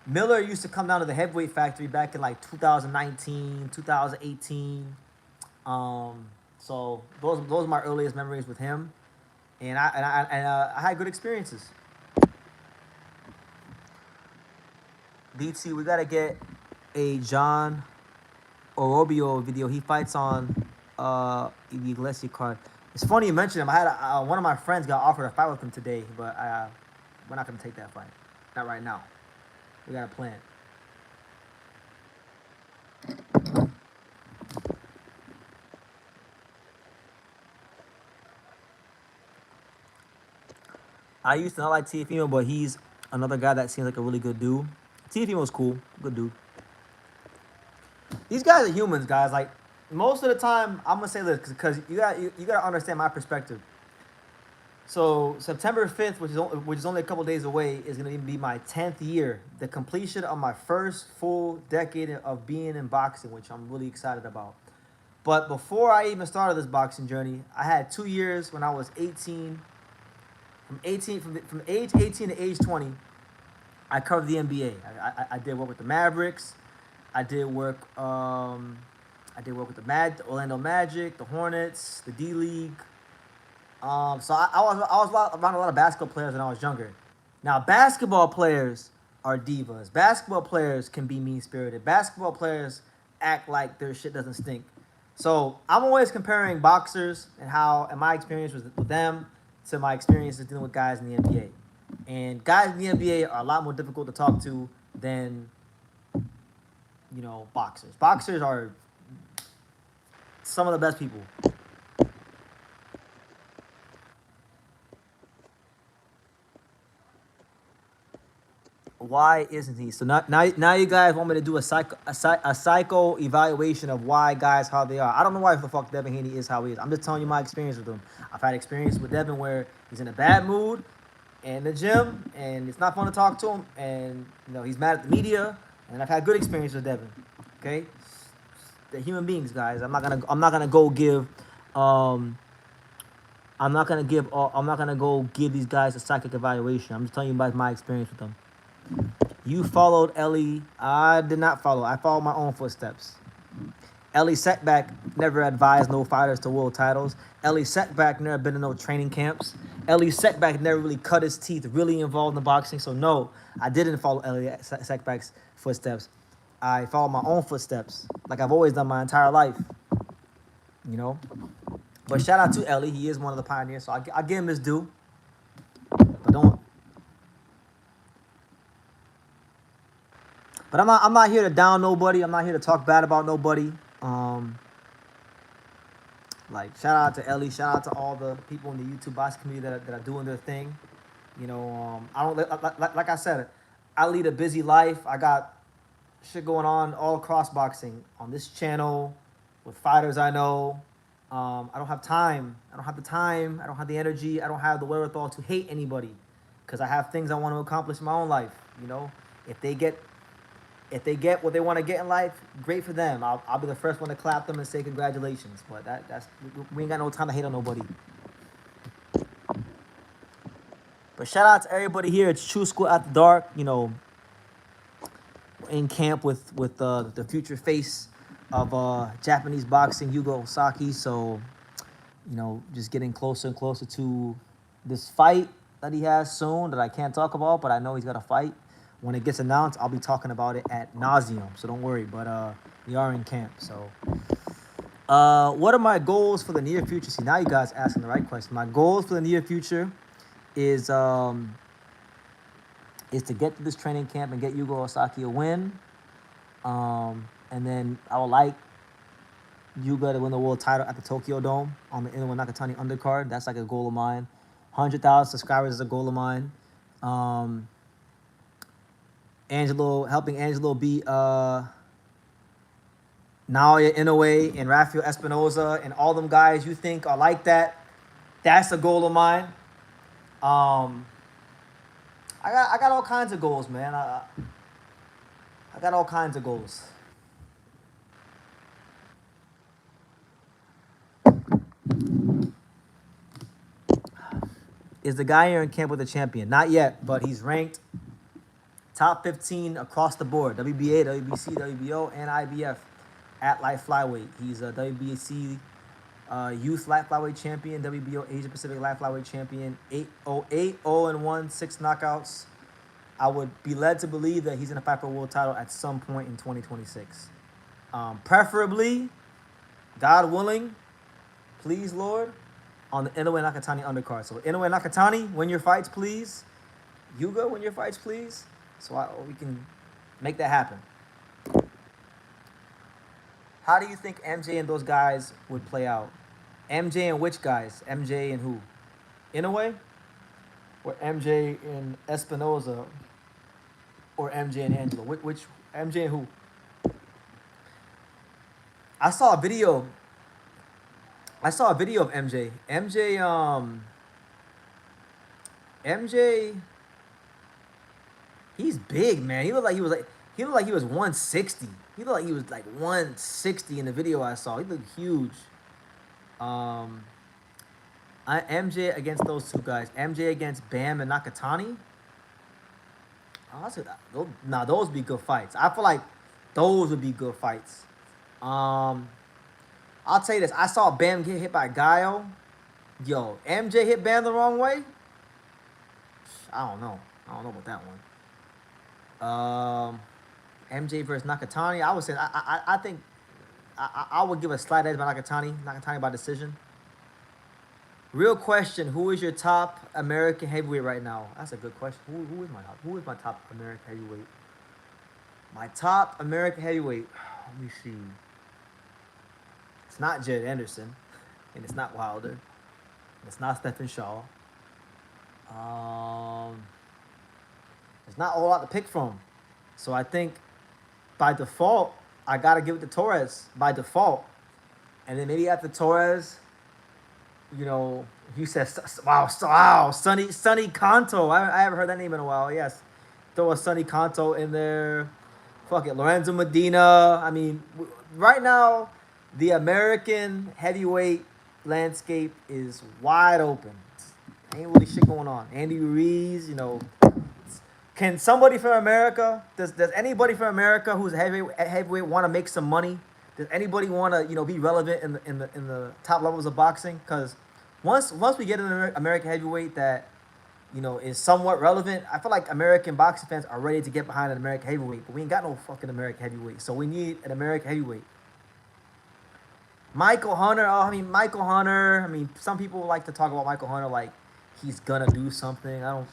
Miller used to come down to the Heavyweight Factory back in like 2019, 2018. So those are my earliest memories with him, and I had good experiences. DT, we gotta get a John Orobio video. He fights on the Iglesias card. It's funny you mentioned him. I had one of my friends got offered a fight with him today, but we're not gonna take that fight. Not right now. We got a plan. I used to not like Teofimo, but he's another guy that seems like a really good dude. Teofimo's cool, good dude. These guys are humans, guys. Like most of the time, I'm gonna say this because you gotta understand my perspective. So September 5th, which is only a couple days away, is gonna be my 10th year, the completion of my first full decade of being in boxing, which I'm really excited about. But before I even started this boxing journey, I had 2 years when I was 18. From age 18 to age 20, I covered the NBA. I did work with the Mavericks. I did work. I did work with the Orlando Magic, the Hornets, the D League. So I was around a lot of basketball players when I was younger. Now basketball players are divas. Basketball players can be mean spirited. Basketball players act like their shit doesn't stink. So I'm always comparing boxers and my experience with them to my experiences dealing with guys in the NBA. And guys in the NBA are a lot more difficult to talk to than boxers. Boxers are some of the best people. Why isn't he? So now you guys want me to do a psycho evaluation of why guys how they are. I don't know why the fuck Devin Haney is how he is. I'm just telling you my experience with him. I've had experience with Devin where he's in a bad mood in the gym and it's not fun to talk to him, and he's mad at the media. And I've had good experience with Devin. Okay, they're human beings, guys. I'm not gonna go give I'm not gonna go give these guys a psychic evaluation. I'm just telling you about my experience with them. You followed Ellie. I did not follow. I followed my own footsteps. Ellie Setback never advised no fighters to world titles. Ellie Setback never been to no training camps. Ellie Setback never really cut his teeth really involved in boxing. So no, I didn't follow Ellie Setback's footsteps. I followed my own footsteps like I've always done my entire life. But shout out to Ellie. He is one of the pioneers. So I give him his due. But don't. But I'm not here to down nobody. I'm not here to talk bad about nobody. Shout out to Ellie. Shout out to all the people in the YouTube boxing community that are doing their thing. I don't like I said, I lead a busy life. I got shit going on all across boxing on this channel with fighters I know. I don't have time. I don't have the time. I don't have the energy. I don't have the wherewithal to hate anybody because I have things I want to accomplish in my own life. If they get what they want to get in life, great for them. I'll be the first one to clap them and say congratulations. But we ain't got no time to hate on nobody. But shout out to everybody here. It's True School After Dark. In camp with the future face of Japanese boxing, Yugo Osaki. So, just getting closer and closer to this fight that he has soon that I can't talk about, but I know he's got a fight. When it gets announced, I'll be talking about it at nauseum, so don't worry. But we are in camp. So, what are my goals for the near future? See, now you guys asking the right question. My goals for the near future is to get to this training camp and get Yugo Osaki a win. And then I would like Yuga to win the world title at the Tokyo Dome on the Inoue Nakatani undercard. That's like a goal of mine. 100,000 subscribers is a goal of mine. Helping Angelo beat Naoya Inoue and Rafael Espinoza and all them guys you think are like that. That's a goal of mine. I got all kinds of goals, man. I got all kinds of goals. Is the guy here in camp with the champion? Not yet, but he's ranked top 15 across the board. WBA, WBC, WBO, and IBF at light flyweight. He's a WBC youth light flyweight champion, WBO Asia Pacific light flyweight champion, 8-0-1, 6 knockouts. I would be led to believe that he's going to fight for a world title at some point in 2026. Preferably, God willing, please, Lord, on the Inoue Nakatani undercard. So Inoue Nakatani, win your fights, please. Yuga, win your fights, please. So we can make that happen. How do you think MJ and those guys would play out? MJ and which guys? MJ and who? Inoue? Or MJ and Espinoza? or MJ and Angelo? Which MJ and who? I saw a video. I saw a video of MJ. MJ, he's big, man. He looked like he was 160. He looked like he was like 160 in the video I saw. He looked huge. Um, MJ against those two guys. MJ against Bam and Nakatani. Nah, those would be good fights. I feel like those would be good fights. Um, I'll tell you this. I saw Bam get hit by Gaio. Yo, MJ hit Bam the wrong way. I don't know. I don't know about that one. MJ versus Nakatani. I would say I think I would give a slight edge by Nakatani. Nakatani by decision. Real question: who is your top American heavyweight right now? That's a good question. Who is my top American heavyweight? My top American heavyweight. Let me see. It's not Jared Anderson, and it's not Wilder, and it's not Stephen Shaw. There's not a whole lot to pick from, so I think by default I gotta give it to Torres by default, and then maybe after Torres, you know, you said wow, Sonny Kanto. I haven't heard that name in a while. Yes, throw a Sonny Kanto in there. Fuck it, Lorenzo Medina. I mean, right now, the American heavyweight landscape is wide open. Ain't really shit going on. Andy Ruiz, you know. Can somebody from America, does anybody from America who's a heavyweight want to make some money? Does anybody want to, you know, be relevant in the top levels of boxing? Because once we get an American heavyweight that, you know, is somewhat relevant, I feel like American boxing fans are ready to get behind an American heavyweight. But we ain't got no fucking American heavyweight, so we need an American heavyweight. Michael Hunter. Michael Hunter. Some people like to talk about Michael Hunter like he's gonna do something. I don't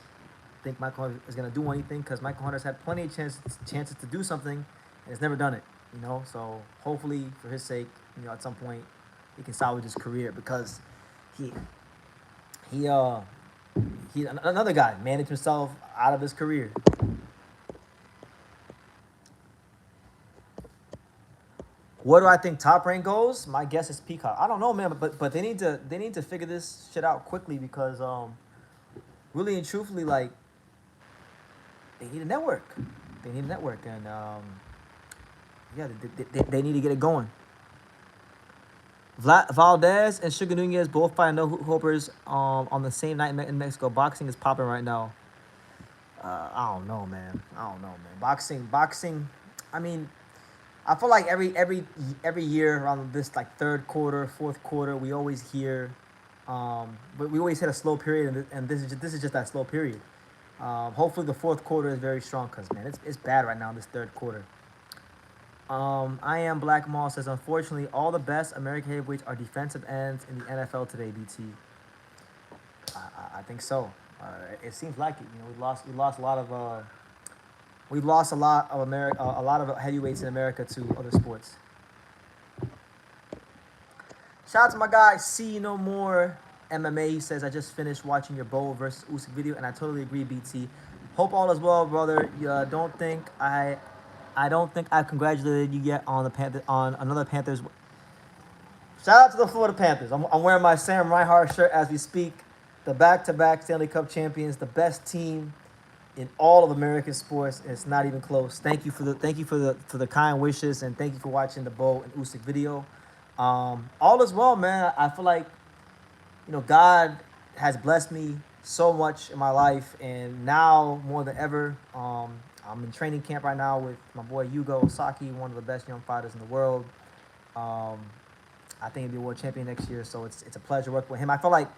think Michael Hunter is gonna do anything because Michael Hunter's had plenty of chances to do something and has never done it. You know, so hopefully for his sake, you know, at some point he can salvage his career because he another guy managed himself out of his career. Where do I think Top Rank goes? My guess is Peacock. I don't know, man, but they need to figure this shit out quickly because really and truthfully, like, they need a network. They need a network, and yeah, they need to get it going. Valdez and Sugar Nunez both fight no hopers on the same night in Mexico. Boxing is popping right now. I don't know, man. Boxing. I mean, I feel like every year around this like third quarter, fourth quarter, we always hear, but we always hit a slow period, and this is just that slow period. Hopefully the fourth quarter is very strong because man, it's bad right now. This third quarter. I am Black Mall says, unfortunately, all the best American heavyweights are defensive ends in the NFL today. BT. I think so. It seems like it. You know, we lost a lot of. We've lost a lot of heavyweights in America to other sports. Shout out to my guy, See No More MMA. He says, I just finished watching your Bo versus Usyk video, and I totally agree, BT. Hope all is well, brother. Don't think I've congratulated you yet on another Panthers. Shout out to the Florida Panthers. I'm wearing my Sam Reinhart shirt as we speak. The back-to-back Stanley Cup champions, the best team in all of American sports. It's not even close. Thank you for the kind wishes, and thank you for watching the Bo and Usyk video. All is well, man. I feel like, you know, God has blessed me so much in my life, and now more than ever, I'm in training camp right now with my boy Yugo Osaki, one of the best young fighters in the world. I think he'll be a world champion next year, so it's a pleasure working with him. I feel like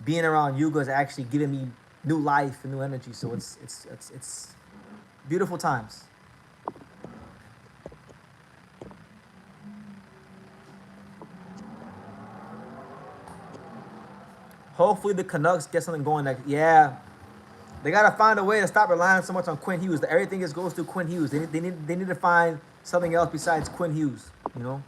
being around Yugo is actually giving me new life and new energy, so it's beautiful times. Hopefully the Canucks get something going next. Yeah, they gotta find a way to stop relying so much on Quinn Hughes. Everything just goes through Quinn Hughes. They need to find something else besides Quinn Hughes. You know.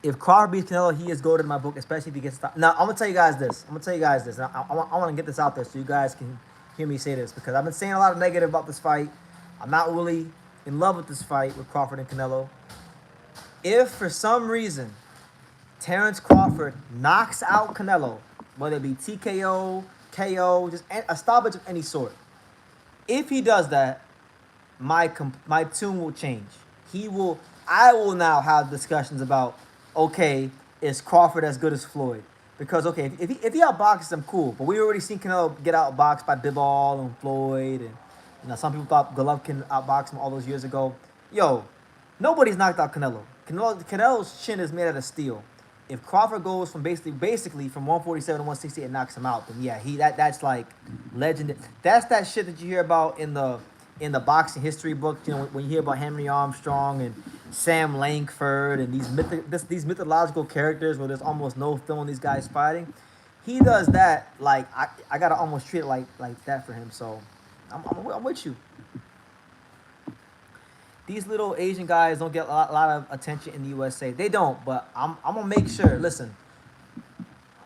If Crawford beats Canelo, he is goated in my book, especially if he gets stopped. Now, I'm gonna tell you guys this. And I want to get this out there so you guys can hear me say this because I've been saying a lot of negative about this fight. I'm not really in love with this fight with Crawford and Canelo. If for some reason Terrence Crawford knocks out Canelo, whether it be TKO, KO, just a stoppage of any sort, if he does that, my tune will change. He will. I will now have discussions about, okay, is Crawford as good as Floyd? Because okay, if he outboxes him, cool. But we already seen Canelo get outboxed by Bivol and Floyd, and some people thought Golovkin outboxed him all those years ago. Yo, nobody's knocked out Canelo. Canelo's chin is made out of steel. If Crawford goes from basically from 147 to 168 and knocks him out, then yeah, that's like legend. That's that shit that you hear about in the boxing history book. When you hear about Henry Armstrong and Sam Langford and these mythological characters where there's almost no film on these guys fighting. He does that like I gotta almost treat it like that for him. So I'm with you. These little Asian guys don't get a lot of attention in the USA. They don't, but I'm gonna make sure. Listen,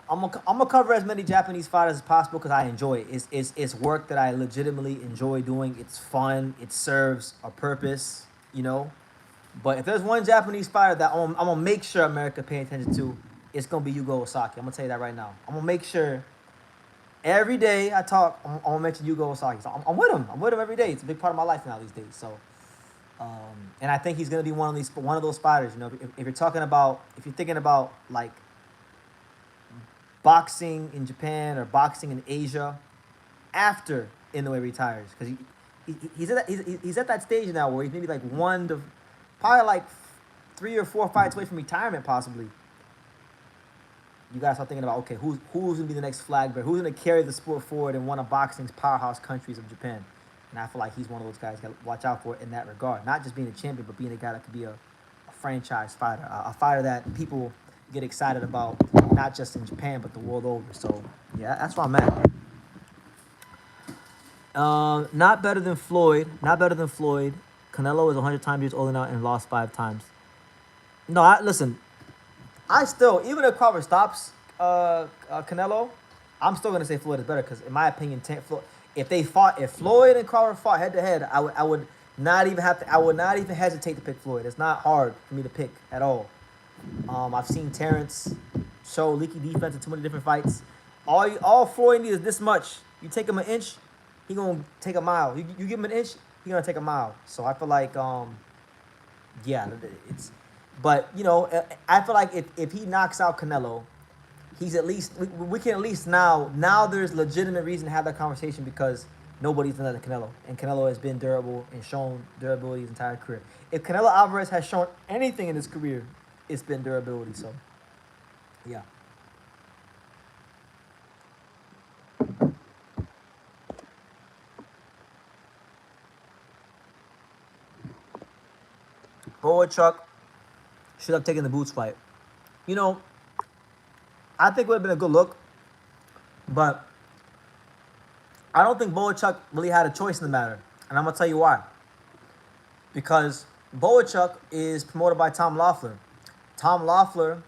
I'm gonna cover as many Japanese fighters as possible because I enjoy it. It's work that I legitimately enjoy doing. It's fun. It serves a purpose, But if there's one Japanese fighter that I'm gonna make sure America pay attention to, it's gonna be Yugo Osaki. I'm gonna tell you that right now. I'm gonna make sure every day I talk, I'm gonna mention Yugo Osaki. So I'm with him. I'm with him every day. It's a big part of my life now these days. So. And I think he's gonna be one of those fighters. If you're thinking about like boxing in Japan or boxing in Asia after Inoue retires, because he's at that stage now where he's maybe like probably like 3 or 4 fights away from retirement possibly. You gotta start thinking about, okay, who's gonna be the next flag bearer? Who's gonna carry the sport forward in one of boxing's powerhouse countries of Japan? And I feel like he's one of those guys got to watch out for in that regard. Not just being a champion, but being a guy that could be a franchise fighter. A fighter that people get excited about, not just in Japan, but the world over. So, yeah, that's where I'm at. Not better than Floyd. Canelo is 100 times years older now and lost 5 times. No, listen. I still, even if Crawford stops Canelo, I'm still going to say Floyd is better because, in my opinion, if Floyd and Crawford fought head to head, I would not even hesitate to pick Floyd. It's not hard for me to pick at all. I've seen Terrence show leaky defense in too many different fights. All Floyd needs is this much. You take him an inch, he gonna take a mile. You give him an inch, he gonna take a mile. So I feel like yeah, it's. But I feel like if he knocks out Canelo, he's at least we can at least now there's legitimate reason to have that conversation because nobody's done that to Canelo. And Canelo has been durable and shown durability his entire career. If Canelo Alvarez has shown anything in his career, it's been durability. So, yeah. Boachuk should have taken the Boots fight. I think it would have been a good look, but I don't think Boachuk really had a choice in the matter. And I'm going to tell you why. Because Boachuk is promoted by Tom Loeffler. Tom Loeffler,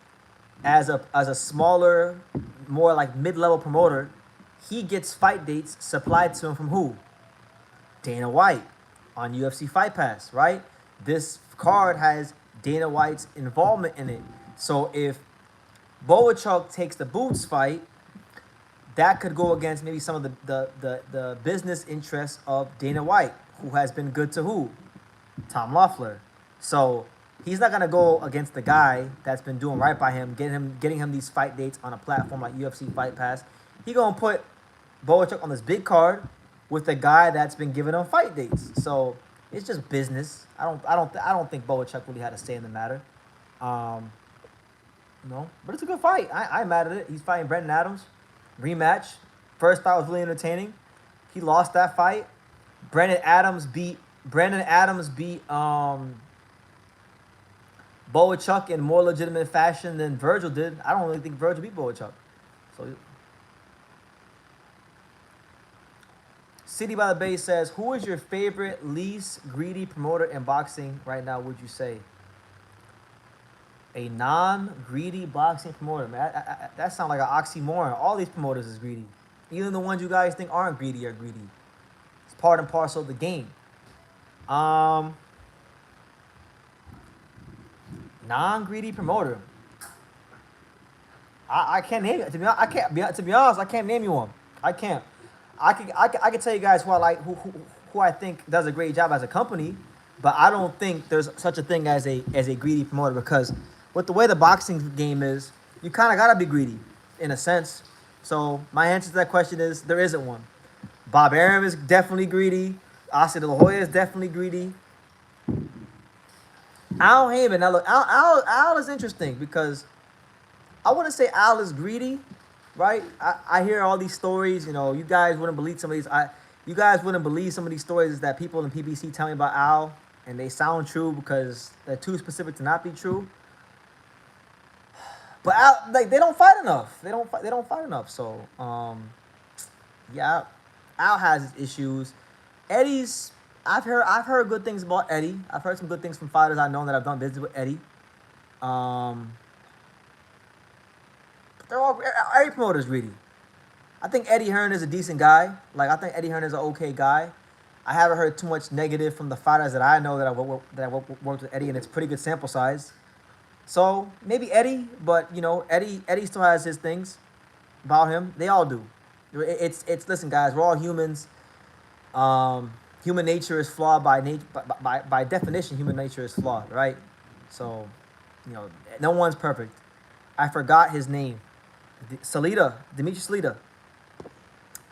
as a smaller, more like mid-level promoter, he gets fight dates supplied to him from who? Dana White on UFC Fight Pass, right? This card has Dana White's involvement in it. So if Boachuk takes the Boots fight, that could go against maybe some of the business interests of Dana White, who has been good to who? Tom Loeffler. So he's not gonna go against the guy that's been doing right by him, getting him these fight dates on a platform like UFC Fight Pass. He gonna put Boachuk on this big card with the guy that's been giving him fight dates. So it's just business. I don't think Boachuk really had a say in the matter. No, but it's a good fight. I ain't mad at it. He's fighting Brendan Adams, rematch. First fight was really entertaining. He lost that fight. Brendan Adams beat Boachuk in more legitimate fashion than Virgil did. I don't really think Virgil beat Boachuk. So City by the Bay says, who is your favorite least greedy promoter in boxing right now, would you say? A non-greedy boxing promoter, man. That sounds like an oxymoron. All these promoters is greedy. Even the ones you guys think aren't greedy are greedy. It's part and parcel of the game. Um, Non-greedy promoter. I can't name it. To be honest, I can't name you one. I can't. I can tell you guys who I like, who I think does a great job as a company, but I don't think there's such a thing as a greedy promoter, because with the way the boxing game is, you kind of gotta be greedy, in a sense. So my answer to that question is there isn't one. Bob Arum is definitely greedy. Oscar De La Hoya is definitely greedy. Al Heyman. Now look, Al is interesting because I wouldn't say Al is greedy, right? I hear all these stories. You know, you guys wouldn't believe some of these. You guys wouldn't believe some of these stories that people in PBC tell me about Al, and they sound true because they're too specific to not be true. But Al, like, they don't fight enough. They don't fight. They don't fight enough. So, yeah, Al has his issues. Eddie's. I've heard good things about Eddie. I've heard some good things from fighters I know that have done business with Eddie. They're all every promoter's greedy. I think Eddie Hearn is a decent guy. Like, I think Eddie Hearn is an okay guy. I haven't heard too much negative from the fighters that I know that I worked with Eddie, and it's pretty good sample size. So maybe Eddie, but you know, Eddie still has his things about him. They all do. It's listen, guys, we're all humans. Human nature is flawed by definition. Human nature is flawed, right? So, you know, no one's perfect. I forgot his name. Dimitri Salita.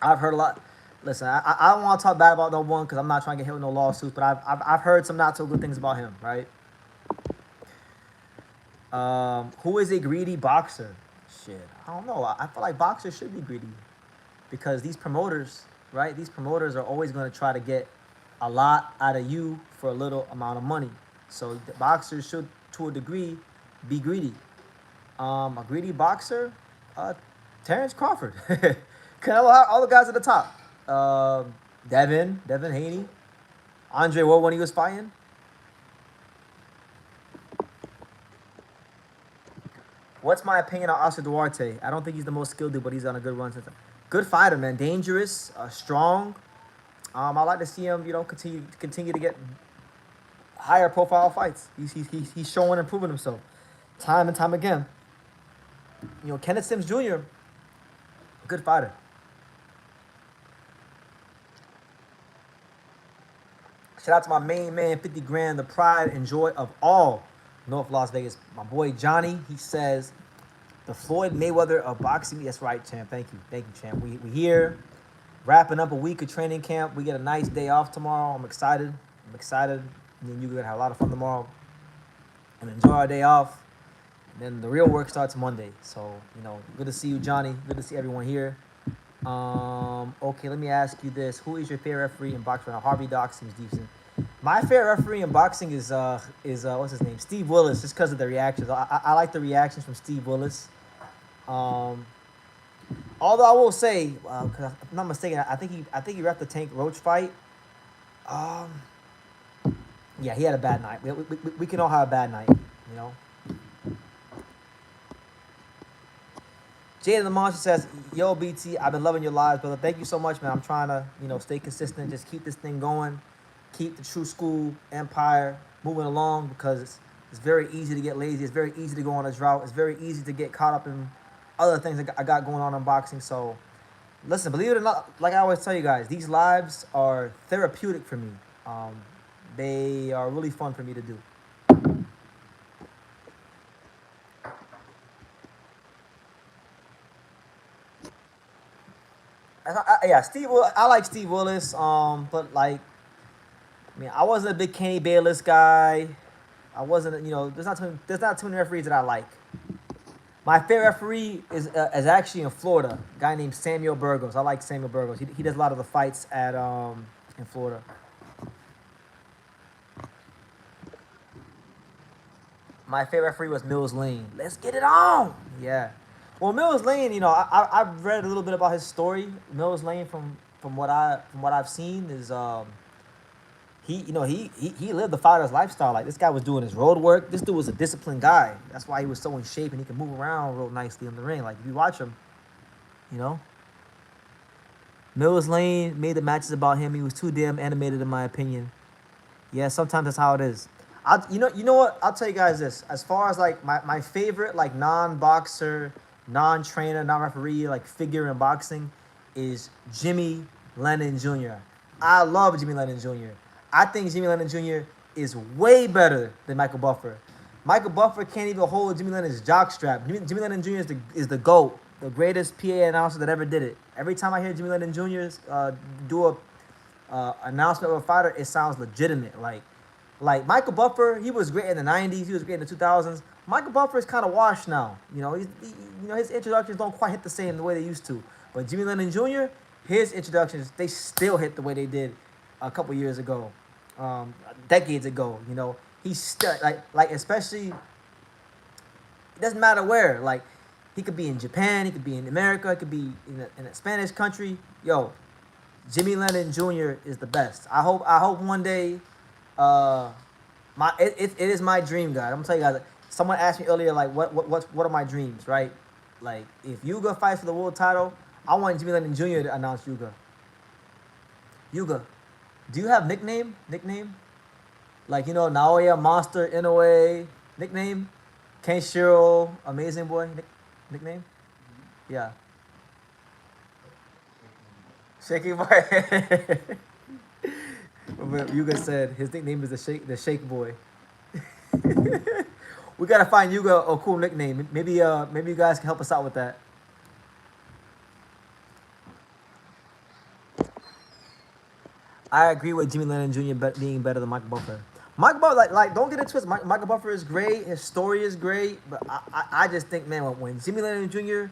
I've heard a lot. Listen, I don't want to talk bad about no one because I'm not trying to get hit with no lawsuits, but I've heard some not so good things about him, right? Who is a greedy boxer? Shit, I don't know. I feel like boxers should be greedy because these promoters, right? These promoters are always going to try to get a lot out of you for a little amount of money. So the boxers should, to a degree, be greedy. A greedy boxer, Terrence Crawford, Canelo, all the guys at the top. Devin Haney, Andre Ward when he was fighting. What's my opinion on Oscar Duarte? I don't think he's the most skilled dude, but he's on a good run since. Good fighter, man. Dangerous, strong. I like to see him, you know, continue to get higher profile fights. He's showing and proving himself time and time again. You know, Kenneth Sims Jr., good fighter. Shout out to my main man, 50 grand, the pride and joy of all North Las Vegas. My boy Johnny, he says, the Floyd Mayweather of boxing. That's right, champ. Thank you, champ. We here, wrapping up a week of training camp. We get a nice day off tomorrow. I'm excited. And then you're going to have a lot of fun tomorrow and enjoy our day off. And then the real work starts Monday. So, you know, good to see you, Johnny. Good to see everyone here. Okay, let me ask you this. Who is your favorite referee in boxing? Harvey Doc seems decent. My favorite referee in boxing is what's his name? Steve Willis, just because of the reactions. I like the reactions from Steve Willis. Although I will say, because if I'm not mistaken, I think he reffed the Tank Roach fight. Yeah, he had a bad night. We can all have a bad night, you know. Jada the Monster says, yo, BT, I've been loving your lives, brother. Thank you so much, man. I'm trying to, you know, stay consistent. Just keep this thing going. Keep the True School Empire moving along because it's very easy to get lazy. It's very easy to go on a drought. It's very easy to get caught up in other things that I got going on in boxing. So, listen, believe it or not, like I always tell you guys, these lives are therapeutic for me. They are really fun for me to do. Yeah, I like Steve Willis. But like, I mean, I wasn't a big Kenny Bayless guy. I wasn't, you know, there's not too many referees that I like. My favorite referee is actually in Florida. A guy named Samuel Burgos. I like Samuel Burgos. He does a lot of the fights at in Florida. My favorite referee was Mills Lane. Let's get it on. Yeah. Well, Mills Lane, you know, I've read a little bit about his story. Mills Lane, from what I've seen, is he lived the fighter's lifestyle. Like, this guy was doing his road work. This dude was a disciplined guy. That's why he was so in shape and he could move around real nicely in the ring. Like, if you watch him, you know, Mills Lane made the matches about him. He was too damn animated, in my opinion. Yeah, sometimes that's how it is. You know what? I'll tell you guys this. As far as like my favorite like non-boxer, non-trainer, non-referee like figure in boxing is Jimmy Lennon Jr. I love Jimmy Lennon Jr. I think Jimmy Lennon Jr. is way better than Michael Buffer. Michael Buffer can't even hold Jimmy Lennon's jockstrap. Jimmy Lennon Jr. is the GOAT, the greatest PA announcer that ever did it. Every time I hear Jimmy Lennon Jr. Do a announcement of a fighter, it sounds legitimate. Like Michael Buffer, he was great in the '90s. He was great in the 2000s. Michael Buffer is kind of washed now. His introductions don't quite hit the same the way they used to. But Jimmy Lennon Jr., his introductions, they still hit the way they did a couple years ago, decades ago. He's still like especially. It doesn't matter where. Like he could be in Japan, he could be in America, he could be in a Spanish country. Yo, Jimmy Lennon Jr. is the best. I hope one day, it is my dream, guys. I'm gonna tell you guys. Someone asked me earlier, like, what are my dreams, right? Like, if Yuga fights for the world title, I want Jimmy Lennon Jr. to announce Yuga. Yuga, do you have nickname? Nickname? Like Naoya Monster Inoue nickname? Kenshiro Amazing Boy nickname? Yeah. Shaky Boy. Yuga said his nickname is the Shake Boy. We gotta find Yuga a cool nickname. Maybe you guys can help us out with that. I agree with Jimmy Lennon Jr. Being better than Michael Buffer. Michael Buffer, like don't get it twisted. Michael Buffer is great. His story is great, but I just think, man, when Jimmy Lennon Jr.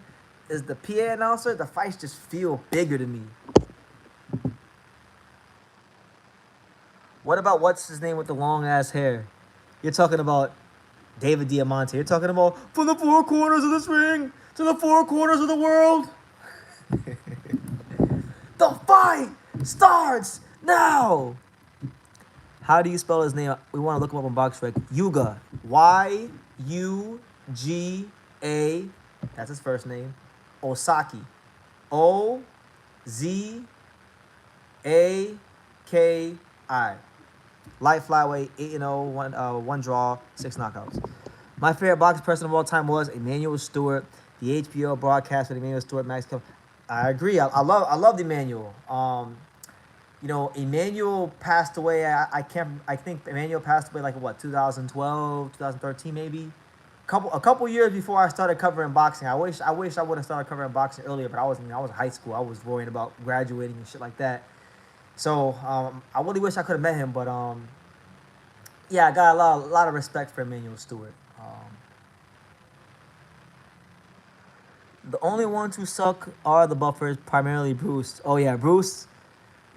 is the PA announcer, the fights just feel bigger to me. What about what's his name with the long ass hair? You're talking about David Diamante. You're talking about from the four corners of this ring to the four corners of the world. The fight starts now. How do you spell his name? We want to look him up on BoxRec. Yuga. Yuga. That's his first name. Osaki. Ozaki. Light flyweight, 8-0, one draw, 6 knockouts. My favorite boxing person of all time was Emmanuel Stewart. The HBO broadcast with Emmanuel Stewart, Max. I agree. I love Emmanuel. Emmanuel passed away. I think Emmanuel passed away like what 2012, 2013 maybe. A couple years before I started covering boxing. I wish I would have started covering boxing earlier, but I was in high school. I was worrying about graduating and shit like that. So I really wish I could have met him, but yeah, I got a lot of respect for Emmanuel Stewart. The only ones who suck are the Buffers, primarily Bruce. Oh yeah, Bruce.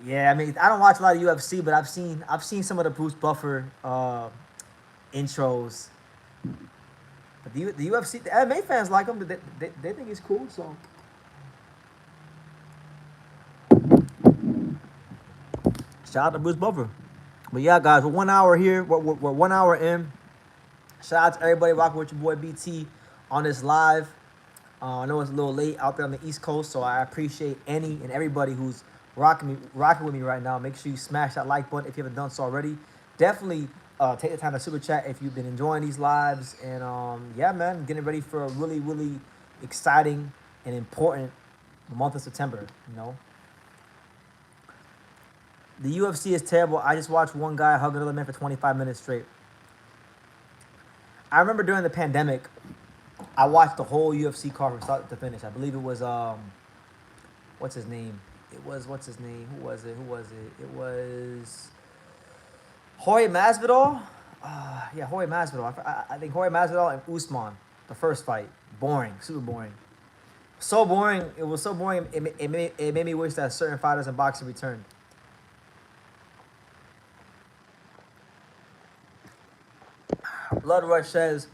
Yeah, I mean I don't watch a lot of UFC, but I've seen some of the Bruce Buffer intros. But the UFC, the MMA fans like him. They think he's cool. So. Shout out to Bruce Buffer. But yeah, guys, we're 1 hour here. We're 1 hour in. Shout out to everybody rocking with your boy BT on this live. I know it's a little late out there on the East Coast, so I appreciate any and everybody who's rocking with me right now. Make sure you smash that like button if you haven't done so already. Definitely take the time to super chat if you've been enjoying these lives. And yeah, man, getting ready for a really, really exciting and important month of September. The UFC is terrible. I just watched one guy hug another man for 25 minutes straight. I remember during the pandemic, I watched the whole UFC card from start to finish. I believe it was what's his name? Who was it? It was Jorge Masvidal. Yeah, Jorge Masvidal. I think Jorge Masvidal and Usman. The first fight, boring, super boring. So boring. It was so boring. It made me wish that certain fighters in boxing returned. Blood Rush says,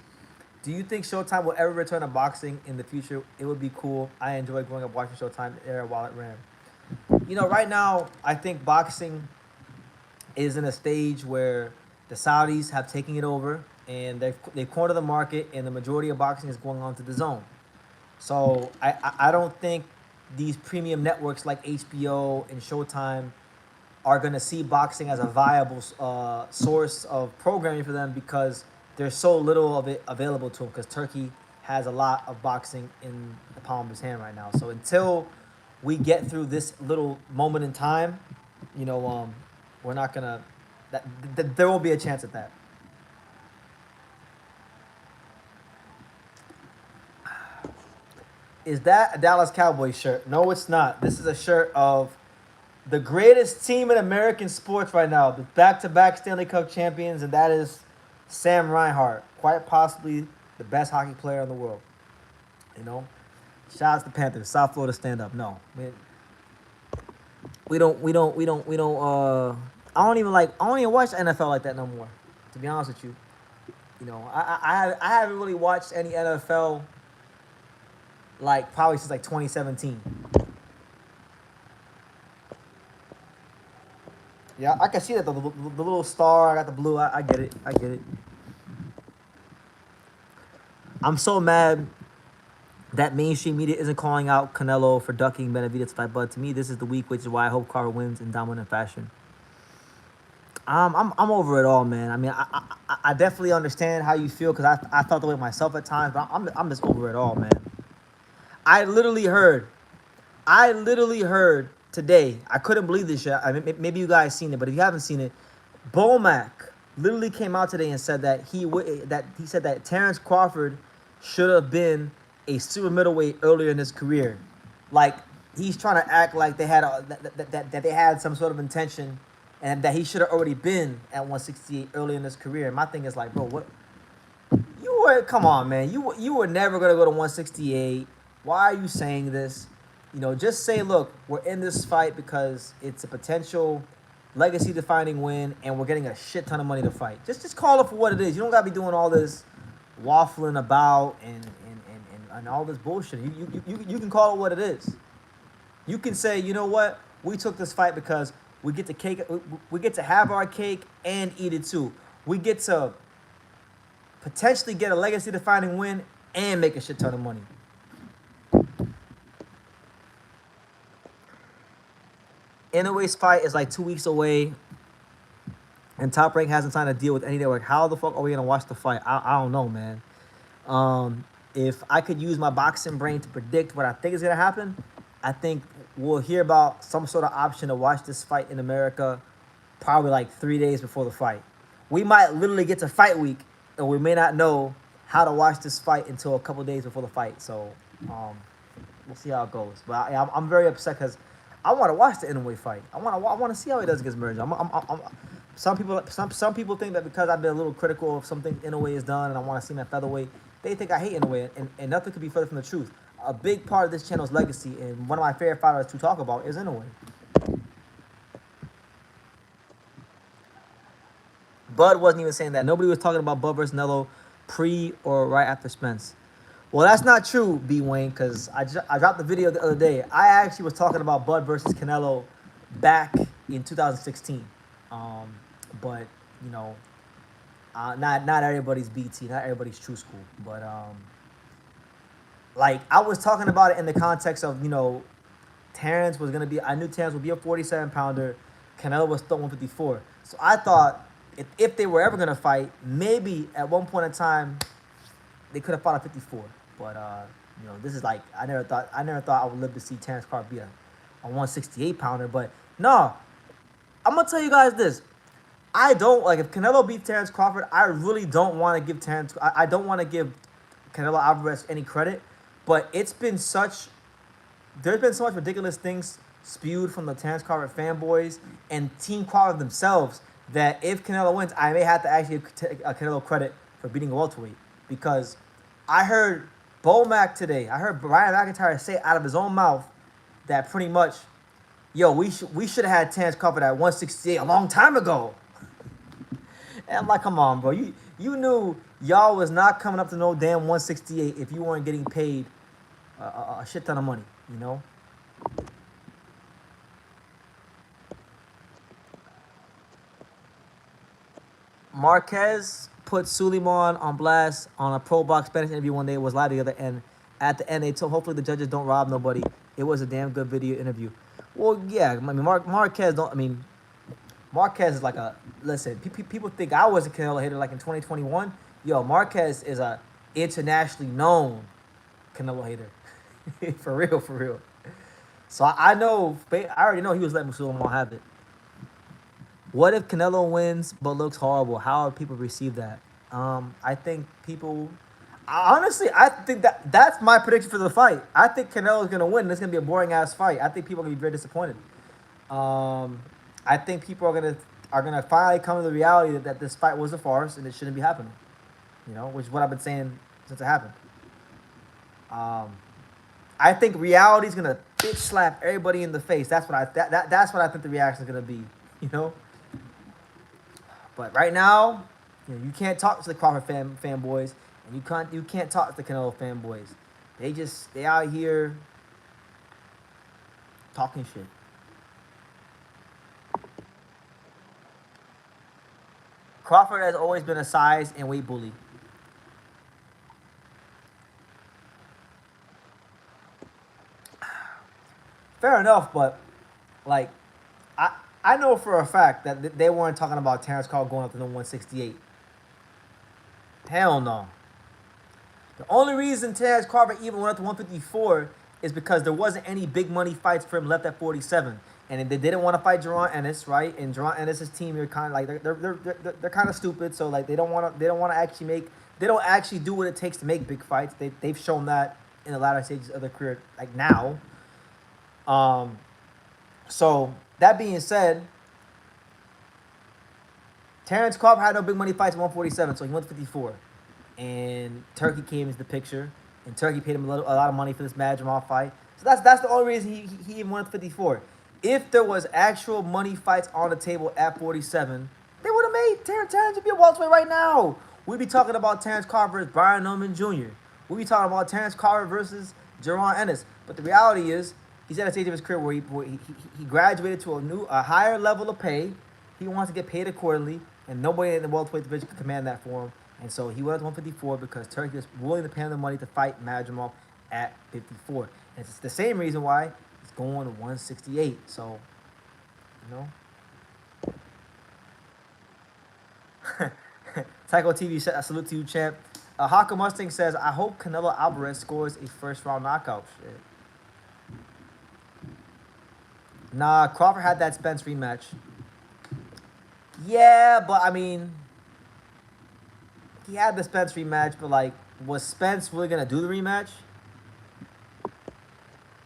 do you think Showtime will ever return to boxing in the future? It would be cool. I enjoyed growing up watching Showtime era while it ran. Right now, I think boxing is in a stage where the Saudis have taken it over, and they've cornered the market, and the majority of boxing is going on to the zone. So I don't think these premium networks like HBO and Showtime are going to see boxing as a viable source of programming for them because there's so little of it available to them because Turkey has a lot of boxing in the palm of his hand right now. So until we get through this little moment in time, you know, we're not going to, there won't be a chance at that. Is that a Dallas Cowboys shirt? No, it's not. This is a shirt of the greatest team in American sports right now, the back-to-back Stanley Cup champions, and that is Sam Reinhart, quite possibly the best hockey player in the world. You know, shout out to the Panthers, South Florida stand up. No, man, we don't. I don't even watch NFL like that no more. To be honest with you, you know, I haven't really watched any NFL like probably since like 2017. Yeah, I can see that the little star. I got the blue. I get it. I get it. I'm so mad that mainstream media isn't calling out Canelo for ducking Benavidez fight. But to me, this is the week, which is why I hope Crawford wins in dominant fashion. I'm over it all, man. I mean, I definitely understand how you feel because I felt the way myself at times. But I'm just over it all, man. I literally heard today. I couldn't believe this shit. I mean, maybe you guys seen it, but if you haven't seen it, Bomac literally came out today and said that he said that Terrence Crawford should have been a super middleweight earlier in his career. Like he's trying to act like they had that they had some sort of intention, and that he should have already been at 168 early in his career. And my thing is like, bro, what? Come on, man. You were never gonna go to 168. Why are you saying this? You know, just say, look, we're in this fight because it's a potential legacy-defining win, and we're getting a shit ton of money to fight. Just call it for what it is. You don't gotta be doing all this waffling about and all this bullshit. You can call it what it is. You can say, you know what? We took this fight because we get to have our cake and eat it too. We get to potentially get a legacy-defining win and make a shit ton of money. Inoue's fight is like 2 weeks away, and Top Rank hasn't signed a deal with any network. How the fuck are we gonna watch the fight? I don't know, man. If I could use my boxing brain to predict what I think is gonna happen, I think we'll hear about some sort of option to watch this fight in America probably like 3 days before the fight. We might literally get to fight week, and we may not know how to watch this fight until a couple days before the fight. So we'll see how it goes. But I'm very upset because I want to watch the Inoue fight. I want to see how he does against Merge. Some people think that because I've been a little critical of something Inoue has done and I want to see him at featherweight, they think I hate Inoue, and nothing could be further from the truth. A big part of this channel's legacy, and one of my favorite fighters to talk about, is Inoue. Bud wasn't even saying that. Nobody was talking about Bud versus Canelo pre or right after Spence. Well, that's not true, B. Wayne, because I dropped the video the other day. I actually was talking about Bud versus Canelo back in 2016. But, you know, not everybody's BT, not everybody's true school. But, like, I was talking about it in the context of, you know, Terrence was going to be, I knew Terrence would be a 47-pounder. Canelo was still 154. So I thought if they were ever going to fight, maybe at one point in time, they could have fought at 54. But, you know, this is like, I never thought I would live to see Terrence Crawford be a 168-pounder. But, no, I'm going to tell you guys this. I don't, like, if Canelo beats Terrence Crawford, I really don't want to give I don't want to give Canelo Alvarez any credit. But there's been so much ridiculous things spewed from the Terrence Crawford fanboys and Team Crawford themselves that if Canelo wins, I may have to actually take Canelo credit for beating a welterweight. Because I heard Bomac today, I heard Brian McIntyre say out of his own mouth that pretty much, yo, we should have had Terrence Crawford at 168 a long time ago. And I'm like, come on, bro. You knew y'all was not coming up to no damn 168 if you weren't getting paid a shit ton of money, you know? Marquez put Suleiman on blast on a Pro Box Spanish interview one day. It was live together, and at the end they told, hopefully the judges don't rob nobody. It was a damn good video interview. Well, yeah, I mean, Marquez don't. I mean, Marquez is like a listen. People think I was a Canelo hater like in 2021. Yo, Marquez is a internationally known Canelo hater, for real, for real. So I know, I already know he was letting Musulman have it. What if Canelo wins but looks horrible? How would people receive that? I think people. Honestly, I think that's my prediction for the fight. I think Canelo's gonna win. It's gonna be a boring ass fight. I think people are gonna be very disappointed. Um, I think people are gonna finally come to the reality that this fight was a farce and it shouldn't be happening. You know, which is what I've been saying since it happened. Um, I think reality is gonna bitch slap everybody in the face. That's what I think the reaction is gonna be. You know, but right now, you can't talk to the Crawford fanboys, and you can't talk to the Canelo fanboys. They out here talking shit. Crawford has always been a size and weight bully. Fair enough, but like I know for a fact that they weren't talking about Terrence Crawford going up to the 168. Hell no. The only reason Terrence Crawford even went up to 154 is because there wasn't any big money fights for him left at 47. And they didn't want to fight Jerron Ennis, right? And Jerron Ennis's team are kind of like they're kind of stupid, so like they don't want to actually do what it takes to make big fights. They've shown that in the latter stages of their career, like now. Um, so that being said, Terrence Crawford had no big money fights at 147, so he went to 54. And Turkey came into the picture, and Turkey paid him a lot of money for this Madrimov fight. So that's the only reason he even went to 54. If there was actual money fights on the table at 47, they would have made Terrence would be a welterweight right now. We'd be talking about Terrence Crawford versus Brian Norman Jr. We'd be talking about Terrence Crawford versus Jerron Ennis. But the reality is, he's at a stage of his career where he graduated to a higher level of pay. He wants to get paid accordingly, and nobody in the welterweight division can command that for him. And so he went up to 154 because Turkey was willing to pay him the money to fight Madrimov at 54. And it's the same reason why he's going to 168. So, you know. Tycho TV, salute to you, champ. Haka Mustang says, I hope Canelo Alvarez scores a first-round knockout. Shit. Nah, Crawford had that Spence rematch. Yeah, but I mean, he had the Spence rematch, but like, was Spence really gonna do the rematch?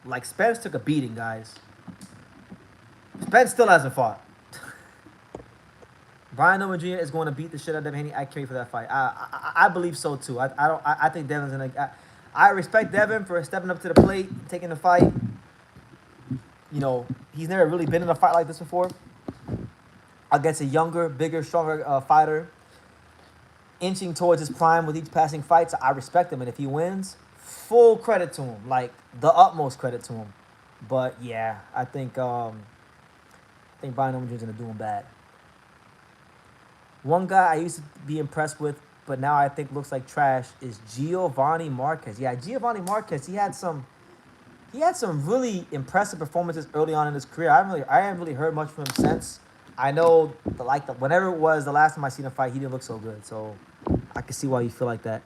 Like, Spence took a beating, guys. Spence still hasn't fought. Brian Norman Jr. is going to beat the shit out of Haney. I carry for that fight. I believe so too. I think Devin's gonna. I respect Devin for stepping up to the plate, taking the fight. You know, he's never really been in a fight like this before. Against a younger, bigger, stronger fighter, inching towards his prime with each passing fight. So I respect him, and if he wins, full credit to him, like the utmost credit to him. But yeah, I think Brian Norman Jr. is gonna do him bad. One guy I used to be impressed with, but now I think looks like trash, is Giovanni Marquez. Yeah, Giovanni Marquez. He had some really impressive performances early on in his career. I haven't really heard much from him since. I know whenever it was the last time I seen him fight, he didn't look so good. So I can see why you feel like that.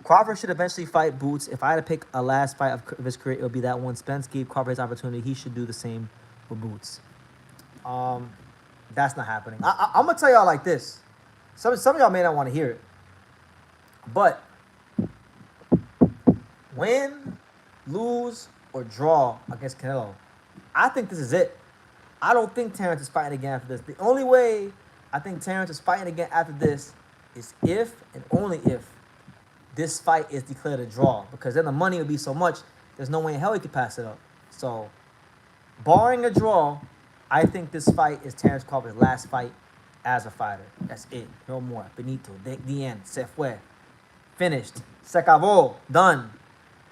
Crawford should eventually fight Boots. If I had to pick a last fight of his career, it would be that one. Spence gave Crawford his opportunity. He should do the same with Boots. That's not happening. I'm gonna tell y'all like this. Some of y'all may not want to hear it, but win, lose, or draw against Canelo, I think this is it. I don't think Terrence is fighting again after this. The only way I think Terrence is fighting again after this is if and only if this fight is declared a draw, because then the money will be so much, there's no way in hell he could pass it up. So, barring a draw, I think this fight is Terrence Crawford's last fight as a fighter. That's it. No more. Benito. The end. Se fue. Finished. Se acabó. Done.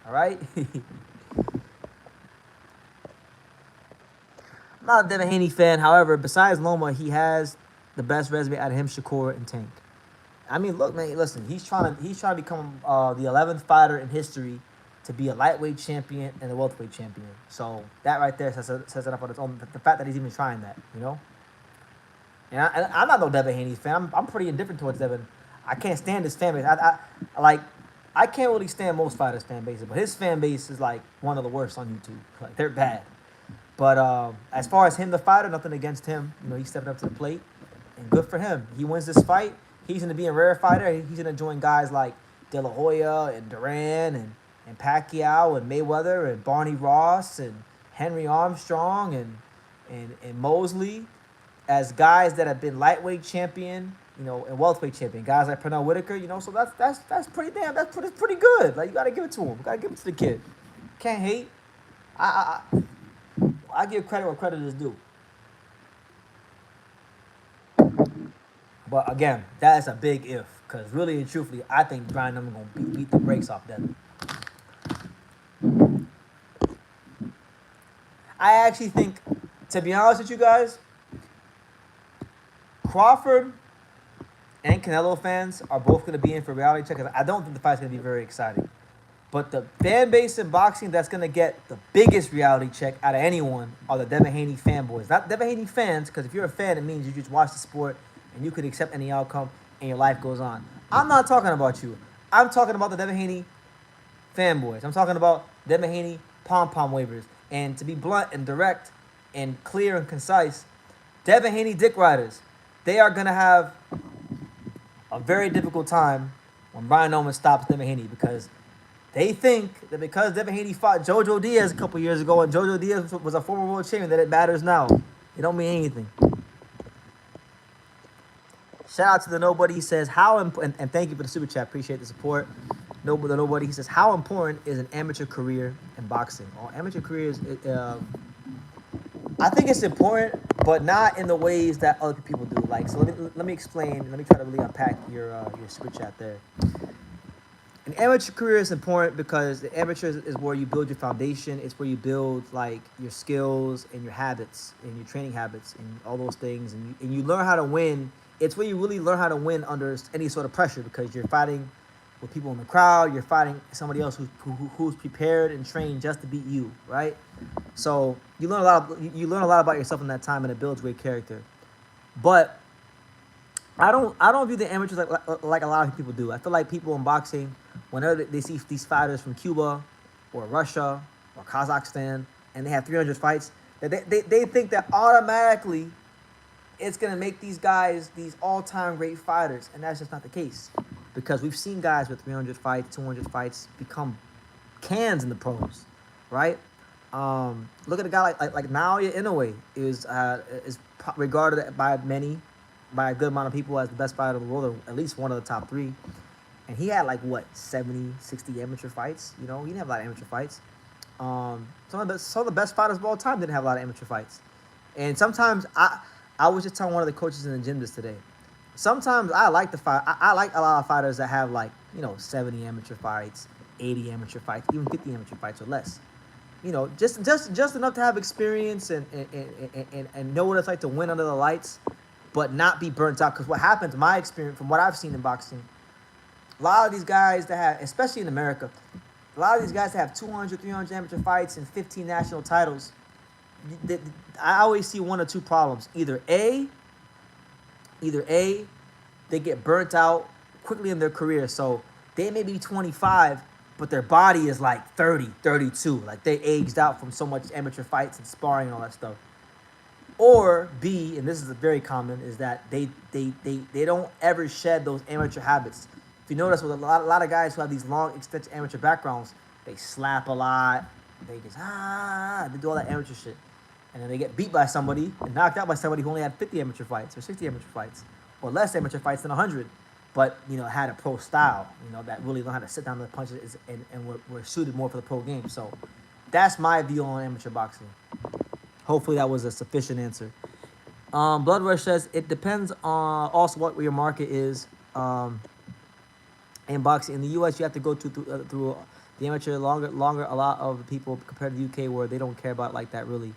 All right? I'm not a Devin Haney fan. However, besides Loma, he has the best resume out of him, Shakur, and Tank. I mean, look, man, listen. He's trying to become the 11th fighter in history to be a lightweight champion and a welterweight champion. So that right there says it up on its own. The fact that he's even trying that, you know. And I'm not no Devin Haney fan. I'm pretty indifferent towards Devin. I can't stand his fan base. I can't really stand most fighters' fan bases, but his fan base is like one of the worst on YouTube. Like they're bad. But as far as him, the fighter, nothing against him. You know, he's stepping up to the plate, and good for him. He wins this fight. He's going to be a rare fighter. He's going to join guys like De La Hoya and Duran and Pacquiao and Mayweather and Barney Ross and Henry Armstrong and Mosley as guys that have been lightweight champion, you know, and welterweight champion. Guys like Pernell Whitaker, you know. So that's pretty damn. That's pretty good. Like you got to give it to him. You got to give it to the kid. Can't hate. I give credit where credit is due. But again, that is a big if. Because really and truthfully, I think Brian Number going to beat the brakes off Devin. I actually think, to be honest with you guys, Crawford and Canelo fans are both going to be in for a reality check. I don't think the fight's going to be very exciting. But the fan base in boxing that's going to get the biggest reality check out of anyone are the Devin Haney fanboys. Not Devin Haney fans, because if you're a fan, it means you just watch the sport and you could accept any outcome and your life goes on. I'm not talking about you. I'm talking about the Devin Haney fanboys. I'm talking about Devin Haney pom-pom wavers. And to be blunt and direct and clear and concise, Devin Haney dick riders, they are going to have a very difficult time when Brian Noman stops Devin Haney, because they think that because Devin Haney fought Jojo Diaz a couple years ago and Jojo Diaz was a former world champion, that it matters now. It don't mean anything. Shout out to the Nobody. He says, and thank you for the super chat. Appreciate the support. Nobody. He says, how important is an amateur career in boxing? Well, amateur careers, I think it's important, but not in the ways that other people do. Like, so let me explain. Let me try to really unpack your super chat there. An amateur career is important because the amateur is where you build your foundation. It's where you build like your skills and your habits and your training habits and all those things. And you learn how to win. It's where you really learn how to win under any sort of pressure, because you're fighting with people in the crowd. You're fighting somebody else who's prepared and trained just to beat you, right? So you learn a lot about yourself in that time, and it builds great character. But I don't view the amateurs like a lot of people do. I feel like people in boxing, whenever they see these fighters from Cuba or Russia or Kazakhstan and they have 300 fights, that they think that automatically it's going to make these guys these all-time great fighters. And that's just not the case. Because we've seen guys with 300 fights, 200 fights become cans in the pros, right? Look at a guy like Naoya Inoue is regarded by a good amount of people as the best fighter in the world, or at least one of the top three. And he had 70, 60 amateur fights. You know, he didn't have a lot of amateur fights. Some of the best fighters of all time didn't have a lot of amateur fights. And sometimes I was just telling one of the coaches in the gym this today. Sometimes I like the fight. I like a lot of fighters that have 70 amateur fights, 80 amateur fights, even 50 amateur fights or less. You know, just enough to have experience and know what it's like to win under the lights, but not be burnt out. Because what happens, my experience, from what I've seen in boxing, a lot of these guys that have, especially in America, a lot of these guys that have 200, 300 amateur fights and 15 national titles, I always see one or two problems. Either A, they get burnt out quickly in their career. So they may be 25, but their body is 30, 32. Like they aged out from so much amateur fights and sparring and all that stuff. Or B, and this is very common, is that they don't ever shed those amateur habits. If you notice, with a lot of guys who have these long, extensive amateur backgrounds, they slap a lot. They just they do all that amateur shit, and then they get beat by somebody and knocked out by somebody who only had 50 amateur fights or 60 amateur fights, or less amateur fights than 100, but had a pro style, that really learned how to sit down to the punches and were suited more for the pro game. So that's my view on amateur boxing. Hopefully that was a sufficient answer. Blood Rush says it depends on also what your market is. In boxing in the U.S., you have to go through the amateur longer. A lot of the people compared to the U.K. where they don't care about it like that really.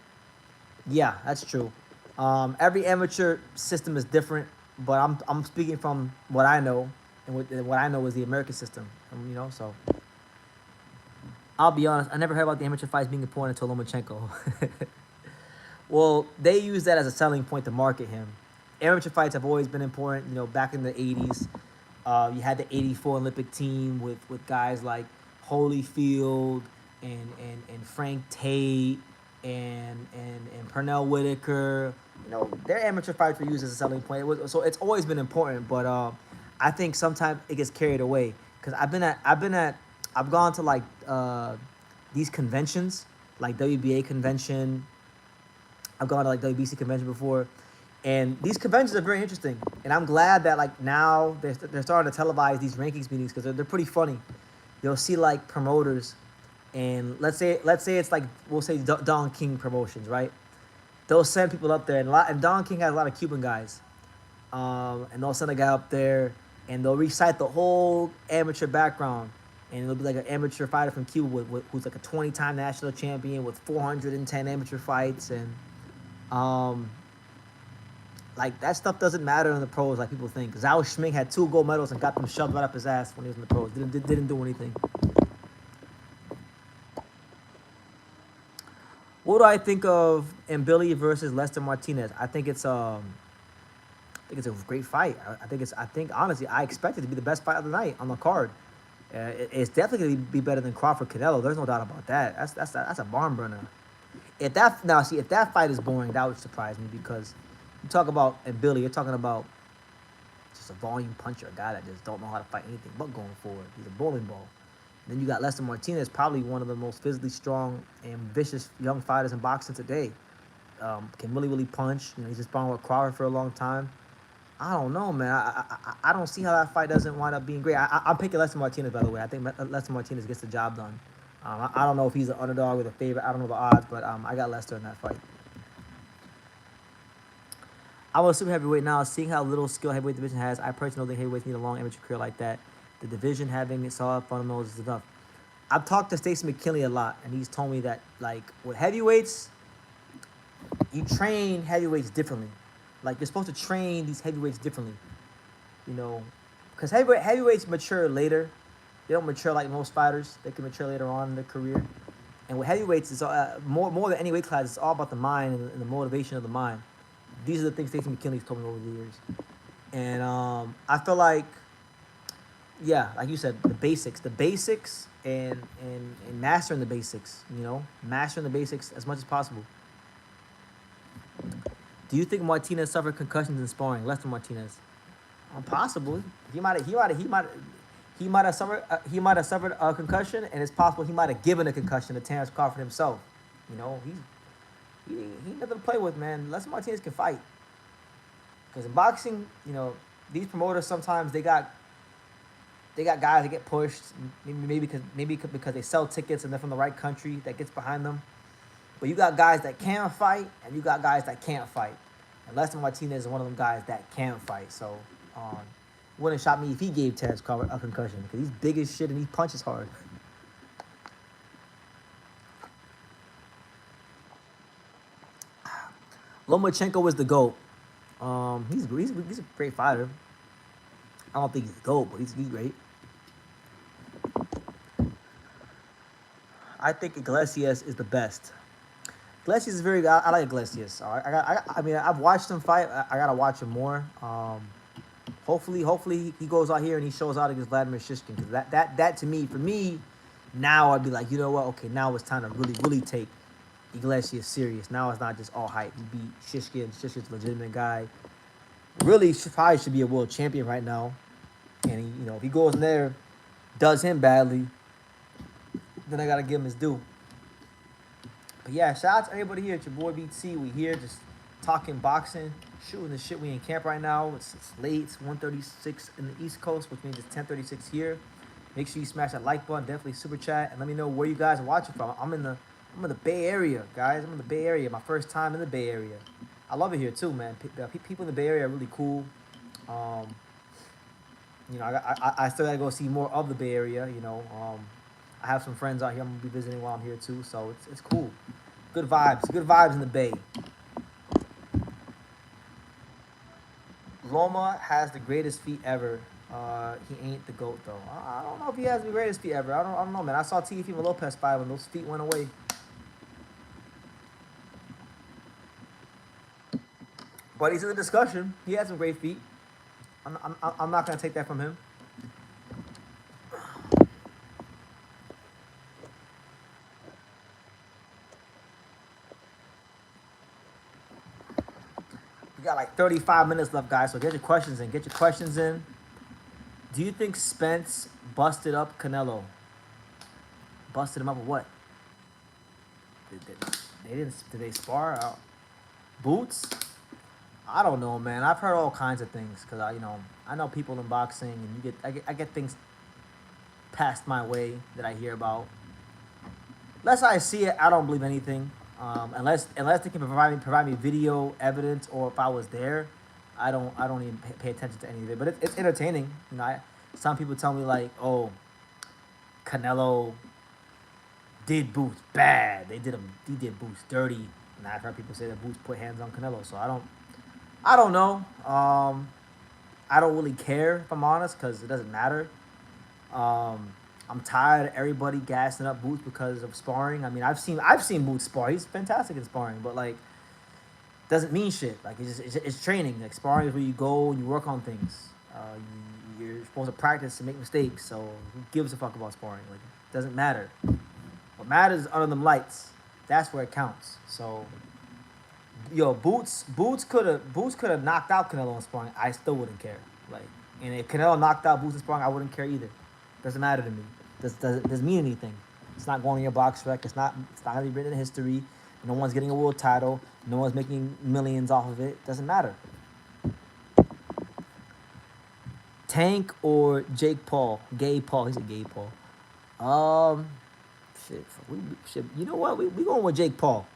Yeah, that's true. Every amateur system is different, but I'm speaking from what I know, and what I know is the American system. So I'll be honest, I never heard about the amateur fights being important until Lomachenko. Well, they use that as a selling point to market him. Amateur fights have always been important. Back in the '80s, you had the '84 Olympic team with guys like Holyfield and Frank Tate and Pernell Whitaker. Their amateur fights were used as a selling point. So it's always been important, but I think sometimes it gets carried away because I've gone to like these conventions, like WBA convention. I've gone to like WBC convention before, and these conventions are very interesting. And I'm glad that like now they're starting to televise these rankings meetings because they're pretty funny. You'll see like promoters, and let's say it's like we'll say Don King Promotions, right? They'll send people up there, and Don King has a lot of Cuban guys, and they'll send a guy up there, and they'll recite the whole amateur background, and it'll be like an amateur fighter from Cuba who's like a 20-time national champion with 410 amateur fights, and like that stuff doesn't matter in the pros like people think. Zhao Schming had 2 gold medals and got them shoved right up his ass when he was in the pros. Didn't do anything. What do I think of Billy versus Lester Martinez? I think it's a great fight. I think honestly, I expect it to be the best fight of the night on the card. It's definitely gonna be better than Crawford Canelo. There's no doubt about that. That's a barn burner. If that fight is boring, that would surprise me because you talk about Billy, you're talking about just a volume puncher, a guy that just don't know how to fight anything but going forward. He's a bowling ball. Then you got Lester Martinez, probably one of the most physically strong and vicious young fighters in boxing today. Can really punch. He's just sparring with Crawford for a long time. I don't know, man. I don't see how that fight doesn't wind up being great. I'm picking Lester Martinez, by the way. I think Lester Martinez gets the job done. I don't know if he's an underdog or the favorite. I don't know the odds, but I got Lester in that fight. I was super heavyweight now. Seeing how little skill heavyweight division has, I personally don't think heavyweights need a long amateur career like that. The division having solid fundamentals is enough. I've talked to Stacey McKinley a lot, and he's told me that, like, with heavyweights, you train heavyweights differently. Like, you're supposed to train these heavyweights differently, because heavyweights mature later. They don't mature like most fighters. They can mature later on in their career. And with heavyweights, it's more than any weight class. It's all about the mind and the motivation of the mind. These are the things Stacey McKinley's told me over the years. And I feel like, yeah, like you said, the basics, and mastering the basics. Mastering the basics as much as possible. Do you think Martinez suffered concussions in sparring? Lester Martinez, possibly. He might have suffered a concussion, and it's possible he might have given a concussion to Terrence Crawford himself. He ain't nothing to play with, man. Lester Martinez can fight. Because in boxing, these promoters sometimes they got guys that get pushed, maybe because they sell tickets and they're from the right country that gets behind them. But you got guys that can fight, and you got guys that can't fight. And Lester Martinez is one of them guys that can fight. So, it wouldn't shock me if he gave Terrence Crawford a concussion because he's big as shit and he punches hard. Lomachenko was the GOAT. He's a great fighter. I don't think he's the GOAT, but he's great. I think Iglesias is the best. Iglesias is very good. I like Iglesias. I've watched him fight. I gotta watch him more. Hopefully he goes out here and he shows out against Vladimir Shishkin. Because that to me, for me, now I'd be like, you know what? Okay, now it's time to really take Iglesias serious. Now it's not just all hype. He beat Shishkin. Shishkin's a legitimate guy. Really, probably should be a world champion right now. And if he goes in there, does him badly, then I gotta give him his due. But yeah, shout out to everybody here. It's your boy BT. We here just talking boxing, shooting the shit. We in camp right now. It's late. It's 1:36 in the East Coast, which means it's 10:36 here. Make sure you smash that like button. Definitely super chat and let me know where you guys are watching from. I'm in the Bay Area, guys. I'm in the Bay Area. My first time in the Bay Area. I love it here too, man. People in the Bay Area are really cool. I still gotta go see more of the Bay Area. I have some friends out here I'm gonna be visiting while I'm here too, so it's cool. Good vibes in the Bay. Loma has the greatest feet ever. He ain't the GOAT though. I don't know if he has the greatest feet ever. I don't know, man. I saw Teofimo Lopez fight when those feet went away. But he's in the discussion. He has some great feet. I'm not gonna take that from him. We got like 35 minutes left, guys. So get your questions in. Get your questions in. Do you think Spence busted up Canelo? Busted him up with what? They didn't. Did they spar? Boots? I don't know, man. I've heard all kinds of things because I know people in boxing, and I get things passed my way that I hear about. Unless I see it, I don't believe anything. Unless they can provide me video evidence, or if I was there, I don't even pay attention to any of it. But it's entertaining. Some people tell me like, oh, Canelo did Boots bad. He did Boots dirty. And I've heard people say that Boots put hands on Canelo. So I don't know. I don't really care, if I'm honest, because it doesn't matter. I'm tired of everybody gassing up Boots because of sparring. I mean, I've seen Boots spar. He's fantastic in sparring, but like, doesn't mean shit. Like it's training. Like sparring is where you go and you work on things. You're supposed to practice and make mistakes. So who gives a fuck about sparring? Like it doesn't matter. What matters is under them lights. That's where it counts. So, yo, Boots could have knocked out Canelo in sparring. I still wouldn't care. Like, and if Canelo knocked out Boots in sparring, I wouldn't care either. Doesn't matter to me. Doesn't mean anything. It's not going in your box rec. It's not gonna be written in history. No one's getting a world title. No one's making millions off of it. Doesn't matter. Tank or Jake Paul? Gay Paul. He's a gay Paul. Shit. You know what? We going with Jake Paul.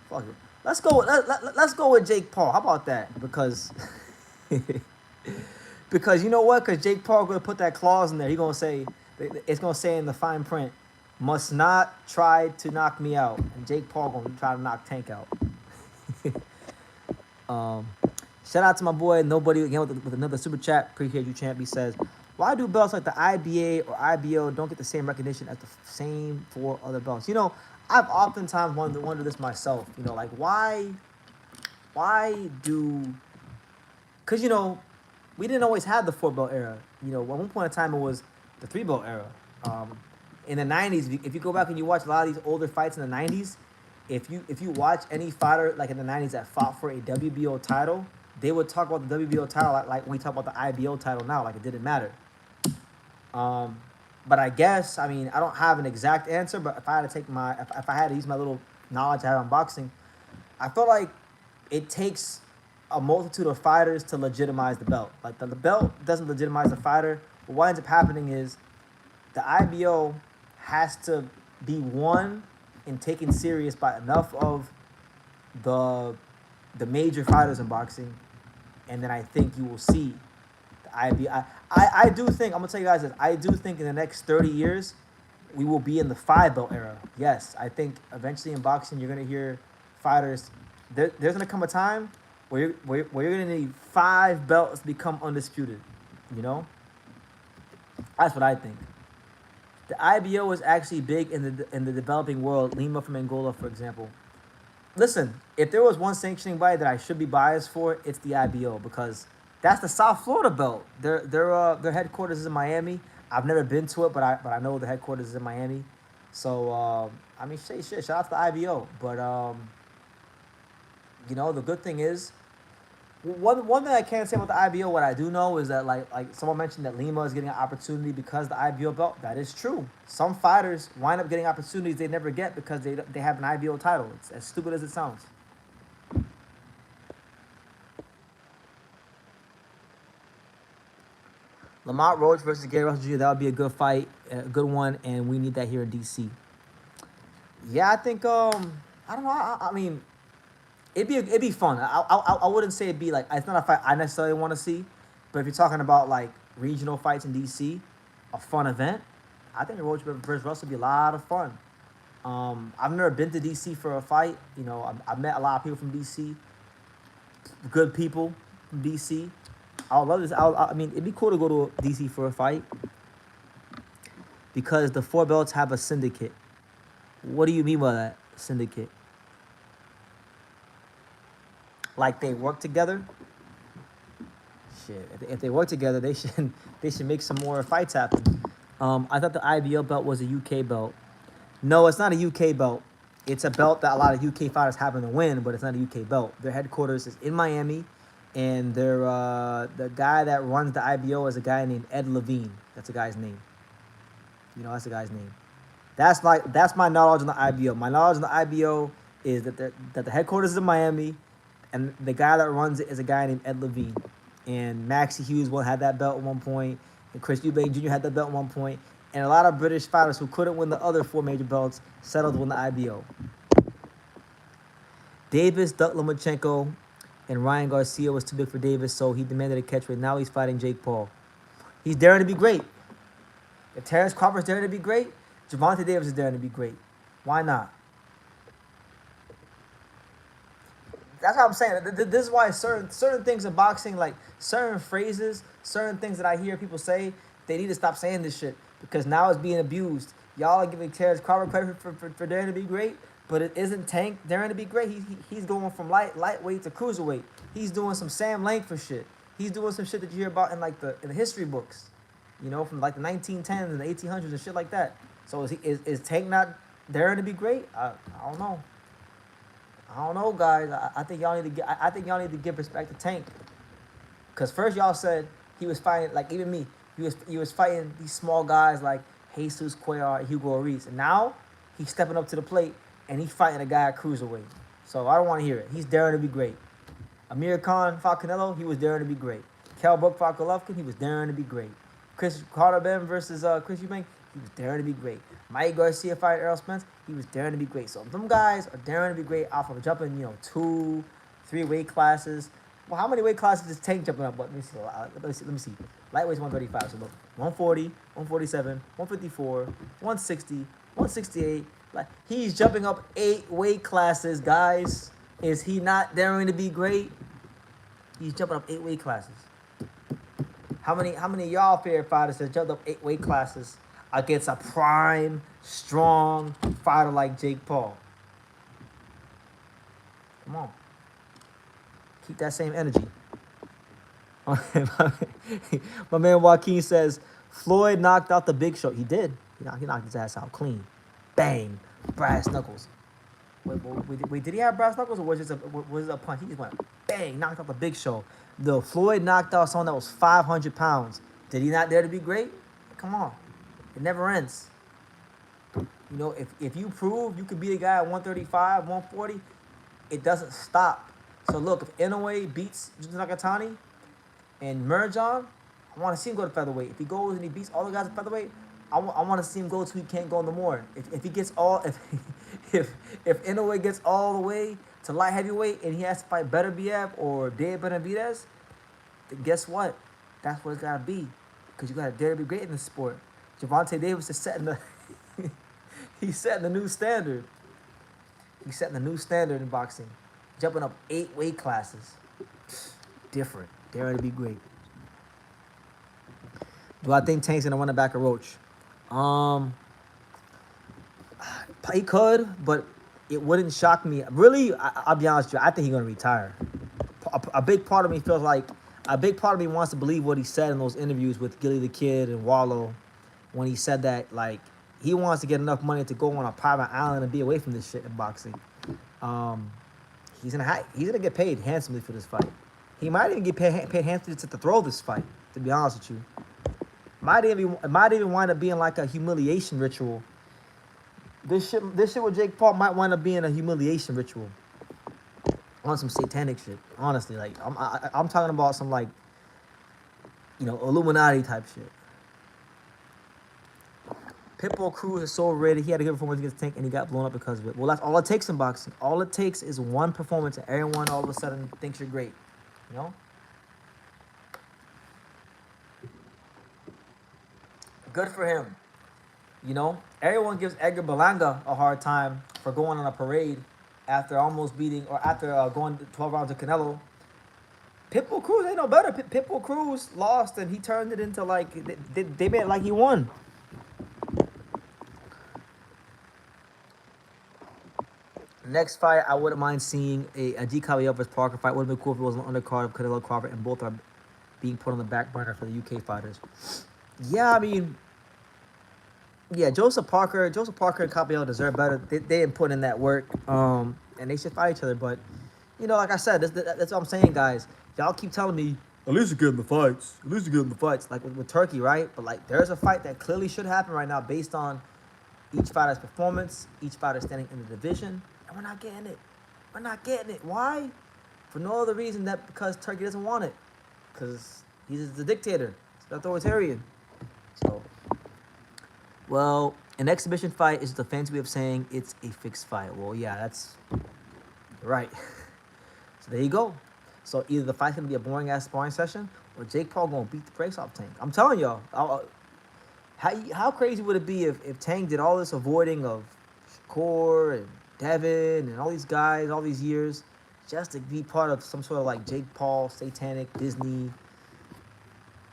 Fuck it. Let's go with Jake Paul. How about that? Because you know what? Because Jake Paul gonna put that clause in there. He gonna say, it's gonna say in the fine print, must not try to knock me out. And Jake Paul gonna try to knock Tank out. Shout out to my boy Nobody again with another super chat. Appreciate you, champ. He says, why do belts like the IBA or IBO don't get the same recognition as the same 4 other belts? I've oftentimes wondered this myself. Like why do? Because we didn't always have the 4-belt era. At one point in time it was the 3-belt era. In the 90s, if you go back and you watch a lot of these older fights in the 90s, if you watch any fighter like in the 90s that fought for a WBO title, they would talk about the WBO title like we talk about the IBO title now, like it didn't matter. But I guess, I don't have an exact answer, but if I had to if I had to use my little knowledge I have on boxing, I feel like it takes a multitude of fighters to legitimize the belt. Like the belt doesn't legitimize the fighter. What ends up happening is the IBO has to be won and taken serious by enough of the major fighters in boxing, and then I think you will see the IBO. I do think, I'm gonna tell you guys this. I do think in the next 30 years we will be in the 5-belt era. Yes, I think eventually in boxing you're gonna hear fighters. There's gonna come a time where you're gonna need 5 belts to become undisputed. That's what I think. The IBO is actually big in the developing world. Lima from Angola, for example. Listen, if there was one sanctioning body that I should be biased for, it's the IBO, because that's the South Florida belt. Their headquarters is in Miami. I've never been to it, but I know the headquarters is in Miami. So shit. Shout out to the IBO. But the good thing is, one thing I can't say about the IBO, what I do know is that like someone mentioned that Lima is getting an opportunity because of the IBO belt. That is true. Some fighters wind up getting opportunities they never get because they have an IBO title. It's as stupid as it sounds. Lamont Roach versus Gary Russell Jr. That would be a good fight, a good one, and we need that here in DC. Yeah, I think I don't know. I mean, it'd be fun. I wouldn't say it'd be like, it's not a fight I necessarily want to see, but if you're talking about like regional fights in DC, a fun event, I think the Roach versus Russell would be a lot of fun. I've never been to DC for a fight. I've met a lot of people from DC, good people from DC. I would love this. I mean, it'd be cool to go to DC for a fight because the 4 belts have a syndicate. What do you mean by that, syndicate? Like they work together? Shit, if they work together, they should make some more fights happen. I thought the IBO belt was a UK belt. No, it's not a UK belt. It's a belt that a lot of UK fighters happen to win, but it's not a UK belt. Their headquarters is in Miami, and the guy that runs the IBO is a guy named Ed Levine. That's the guy's name. You know, that's the guy's name. That's my knowledge on the IBO. My knowledge on the IBO is that the headquarters is in Miami, and the guy that runs it is a guy named Ed Levine. And Maxie Hughes had that belt at one point, and Chris Eubank Jr. had that belt at one point, and a lot of British fighters who couldn't win the other 4 major belts settled to win the IBO. Davis, Duck Lomachenko, and Ryan Garcia was too big for Davis, so he demanded a catchweight. Now he's fighting Jake Paul. He's daring to be great. If Terrence Crawford's daring to be great, Gervonta Davis is daring to be great. Why not? That's what I'm saying. This is why certain things in boxing, like certain phrases, certain things that I hear people say, they need to stop saying this shit because now it's being abused. Y'all are giving Terrence Crawford credit for daring to be great, but it isn't Tank daring to be great. He's going from lightweight to cruiserweight. He's doing some Sam Langford shit. He's doing some shit that you hear about in the history books, you know, from like the 1910s and the 1800s and shit like that. So is Tank not daring to be great? I don't know. I don't know, guys. I think y'all need to give respect to Tank. Cause first y'all said he was fighting, like even me, he was fighting these small guys like Jesus Cuellar and Hugo Ruiz, and now he's stepping up to the plate and he's fighting a guy at cruiserweight. So I don't want to hear it. He's daring to be great. Amir Khan fought Canelo, he was daring to be great. Kell Brook fought Golovkin, he was daring to be great. Chris Carter versus Chris Eubank, he was daring to be great. Mike Garcia fighting Errol Spence, he was daring to be great. So them guys are daring to be great off of jumping, 2, 3 weight classes. Well, how many weight classes is Tank jumping up? Let me see. Lightweight's 135. So look, 140, 147, 154, 160, 168. Like he's jumping up 8 weight classes, guys. Is he not daring to be great? He's jumping up 8 weight classes. How many of y'all favorite fighters have jumped up 8 weight classes against a prime, strong fighter like Jake Paul? Come on. Keep that same energy. My man Joaquin says, Floyd knocked out the Big Show. He did. He knocked his ass out clean. Bang. Brass knuckles. Wait, did he have brass knuckles or was it a punch? He just went bang, knocked out the Big Show. The Floyd knocked out someone that was 500 pounds. Did he not dare to be great? Come on. It never ends. If you prove you could beat a guy at 135, 140, it doesn't stop. So look, if Inoue beats Nakatani and Merjan, I want to see him go to featherweight. If he goes and he beats all the guys at featherweight, I want to see him go till he can't go no more. If he gets all if Inoue gets all the way to light heavyweight and he has to fight Beterbiev or Dave Benavidez, then guess what? That's what it's gotta be. Because you gotta dare to be great in this sport. Gervonta Davis is setting the he's setting the new standard. He's setting the new standard in boxing. Jumping up 8 weight classes. Different. Daring to be great. Do I think Tank's gonna run it back a Roach? He could, but it wouldn't shock me. Really, I'll be honest with you. I think he's gonna retire. A big part of me feels like wants to believe what he said in those interviews with Gilly the Kid and Wallow, when he said that like he wants to get enough money to go on a private island and be away from this shit in boxing. He's gonna get paid handsomely for this fight. He might even get paid handsomely to throw this fight. To be honest with you, it might even wind up being like a humiliation ritual. This shit with Jake Paul might wind up being a humiliation ritual on some satanic shit. Honestly, like I'm talking about some like Illuminati type shit. Pitbull Cruz is so ready. He had a good performance against Tank, and he got blown up because of it. Well, that's all it takes in boxing. All it takes is one performance, and everyone all of a sudden thinks you're great. Good for him. Everyone gives Edgar Berlanga a hard time for going on a parade after almost beating, or after going 12 rounds to Canelo. Pitbull Cruz ain't no better. Pitbull Cruz lost and he turned it into like they made it like he won. Next fight, I wouldn't mind seeing a G Caballero versus Parker fight. Would have been cool if it was an undercard of Canelo Crawford, and both are being put on the back burner for the UK fighters. Yeah, I mean, yeah, Joseph Parker and Caballero deserve better. They didn't put in that work, and they should fight each other. But you know, like I said, that's what I'm saying, guys. Y'all keep telling me at least you get in the fights. At least you get in the fights, like with Turkey, right? But like, there's a fight that clearly should happen right now based on each fighter's performance, each fighter standing in the division, and we're not getting it. We're not getting it. Why? For no other reason that because Turkey doesn't want it. Because he's the dictator. He's an authoritarian. So, well, an exhibition fight is the fancy way of saying it's a fixed fight. Well, yeah, that's right. So there you go. So either the fight's going to be a boring-ass sparring session or Jake Paul going to beat the brakes off Tank. I'm telling y'all. How crazy would it be if Tank did all this avoiding of Shakur and Devin and all these guys all these years just to be part of some sort of like Jake Paul satanic Disney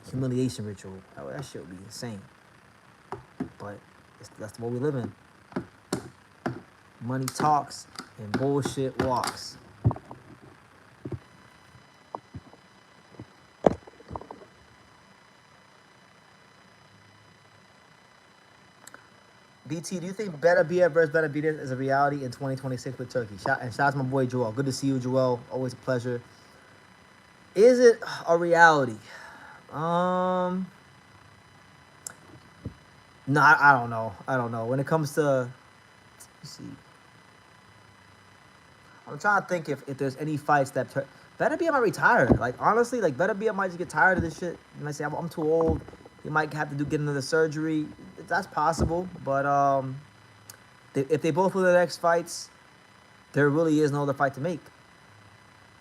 humiliation ritual? That shit would be insane. But that's what we live in. Money talks and bullshit walks. BT, do you think Benavidez versus Benavidez is a reality in 2026 with Turkey? Shout out to my boy Joel. Good to see you, Joel. Always a pleasure. Is it a reality? No, I don't know. I don't know. When it comes to, let's see, I'm trying to think if there's any fights that Benavidez might retire. Like honestly, like Benavidez might just get tired of this shit. And might say I'm too old. He might have to get another surgery. That's possible, but if they both win the next fights, there really is no other fight to make.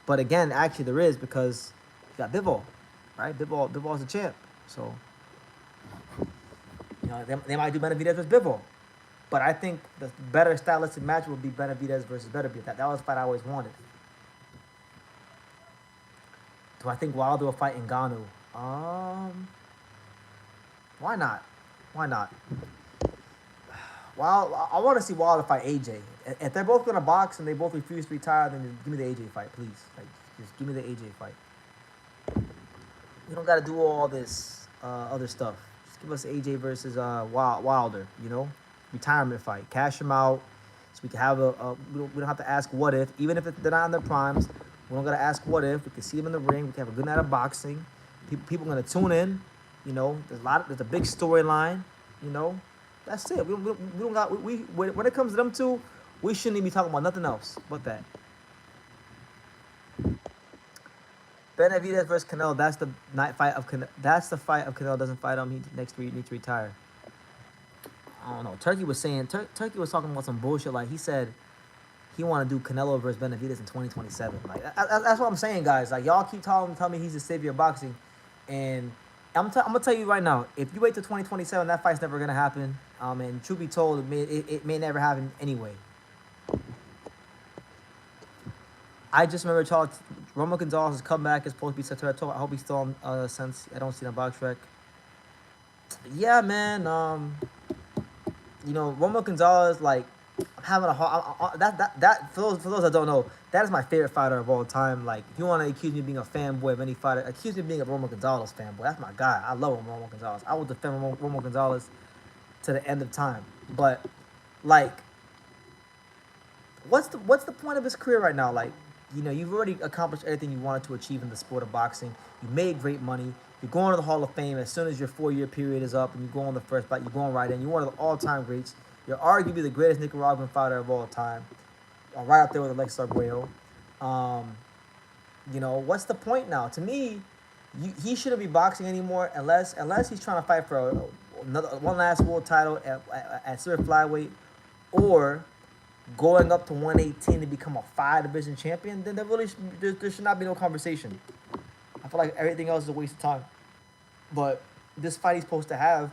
But again, actually there is because you got Bivol, right? Bivol's the champ, so you know they might do Benavidez versus Bivol. But I think the better stylistic match would be Benavidez versus Benavidez. That was the fight I always wanted. Do I think Wilder will fight Ngannou? Why not? Why not? Well, I want to see Wilder fight AJ. If they're both gonna box and they both refuse to retire, then just give me the AJ fight, please. Like, just give me the AJ fight. We don't gotta do all this other stuff. Just give us AJ versus Wilder. You know, retirement fight. Cash him out, so we can have we don't have to ask what if, even if they're not in their primes. We don't gotta ask what if. We can see them in the ring. We can have a good night of boxing. People are gonna tune in. You know, there's a big storyline. You know, that's it. We don't got when it comes to them two, we shouldn't even be talking about nothing else but that. Benavidez versus Canelo. That's the night fight of Canelo. That's the fight of Canelo doesn't fight him. He next week needs to retire. I don't know. Turkey was saying Turkey was talking about some bullshit. Like he said, he want to do Canelo versus Benavidez in 2027. Like that's what I'm saying, guys. Like y'all keep telling me he's the savior of boxing, and I'm gonna tell you right now, if you wait till 2027, that fight's never gonna happen. And truth be told, it may never happen anyway. I just remember Roman Gonzalez's comeback is supposed to be September. I hope he's still on since I don't see it on Box Rec. Yeah, man. You know, Roman Gonzalez, like, I'm having a hard. That for those that don't know, that is my favorite fighter of all time. Like, if you want to accuse me of being a fanboy of any fighter, accuse me of being a Roman Gonzalez fanboy. That's my guy. I love Roman Gonzalez. I will defend Roman Gonzalez to the end of time. But like, what's the point of his career right now? Like, you know, you've already accomplished everything you wanted to achieve in the sport of boxing. You made great money. You're going to the Hall of Fame as soon as your 4-year period is up and you go on the first fight. You're going right in. You're one of the all-time greats. You're arguably the greatest Nicaraguan fighter of all time. Right up there with Alex Arguello. You know, what's the point now? To me, he shouldn't be boxing anymore unless he's trying to fight for one last world title at super flyweight, or going up to 118 to become a 5-division champion. Then there should not be no conversation. I feel like everything else is a waste of time. But this fight he's supposed to have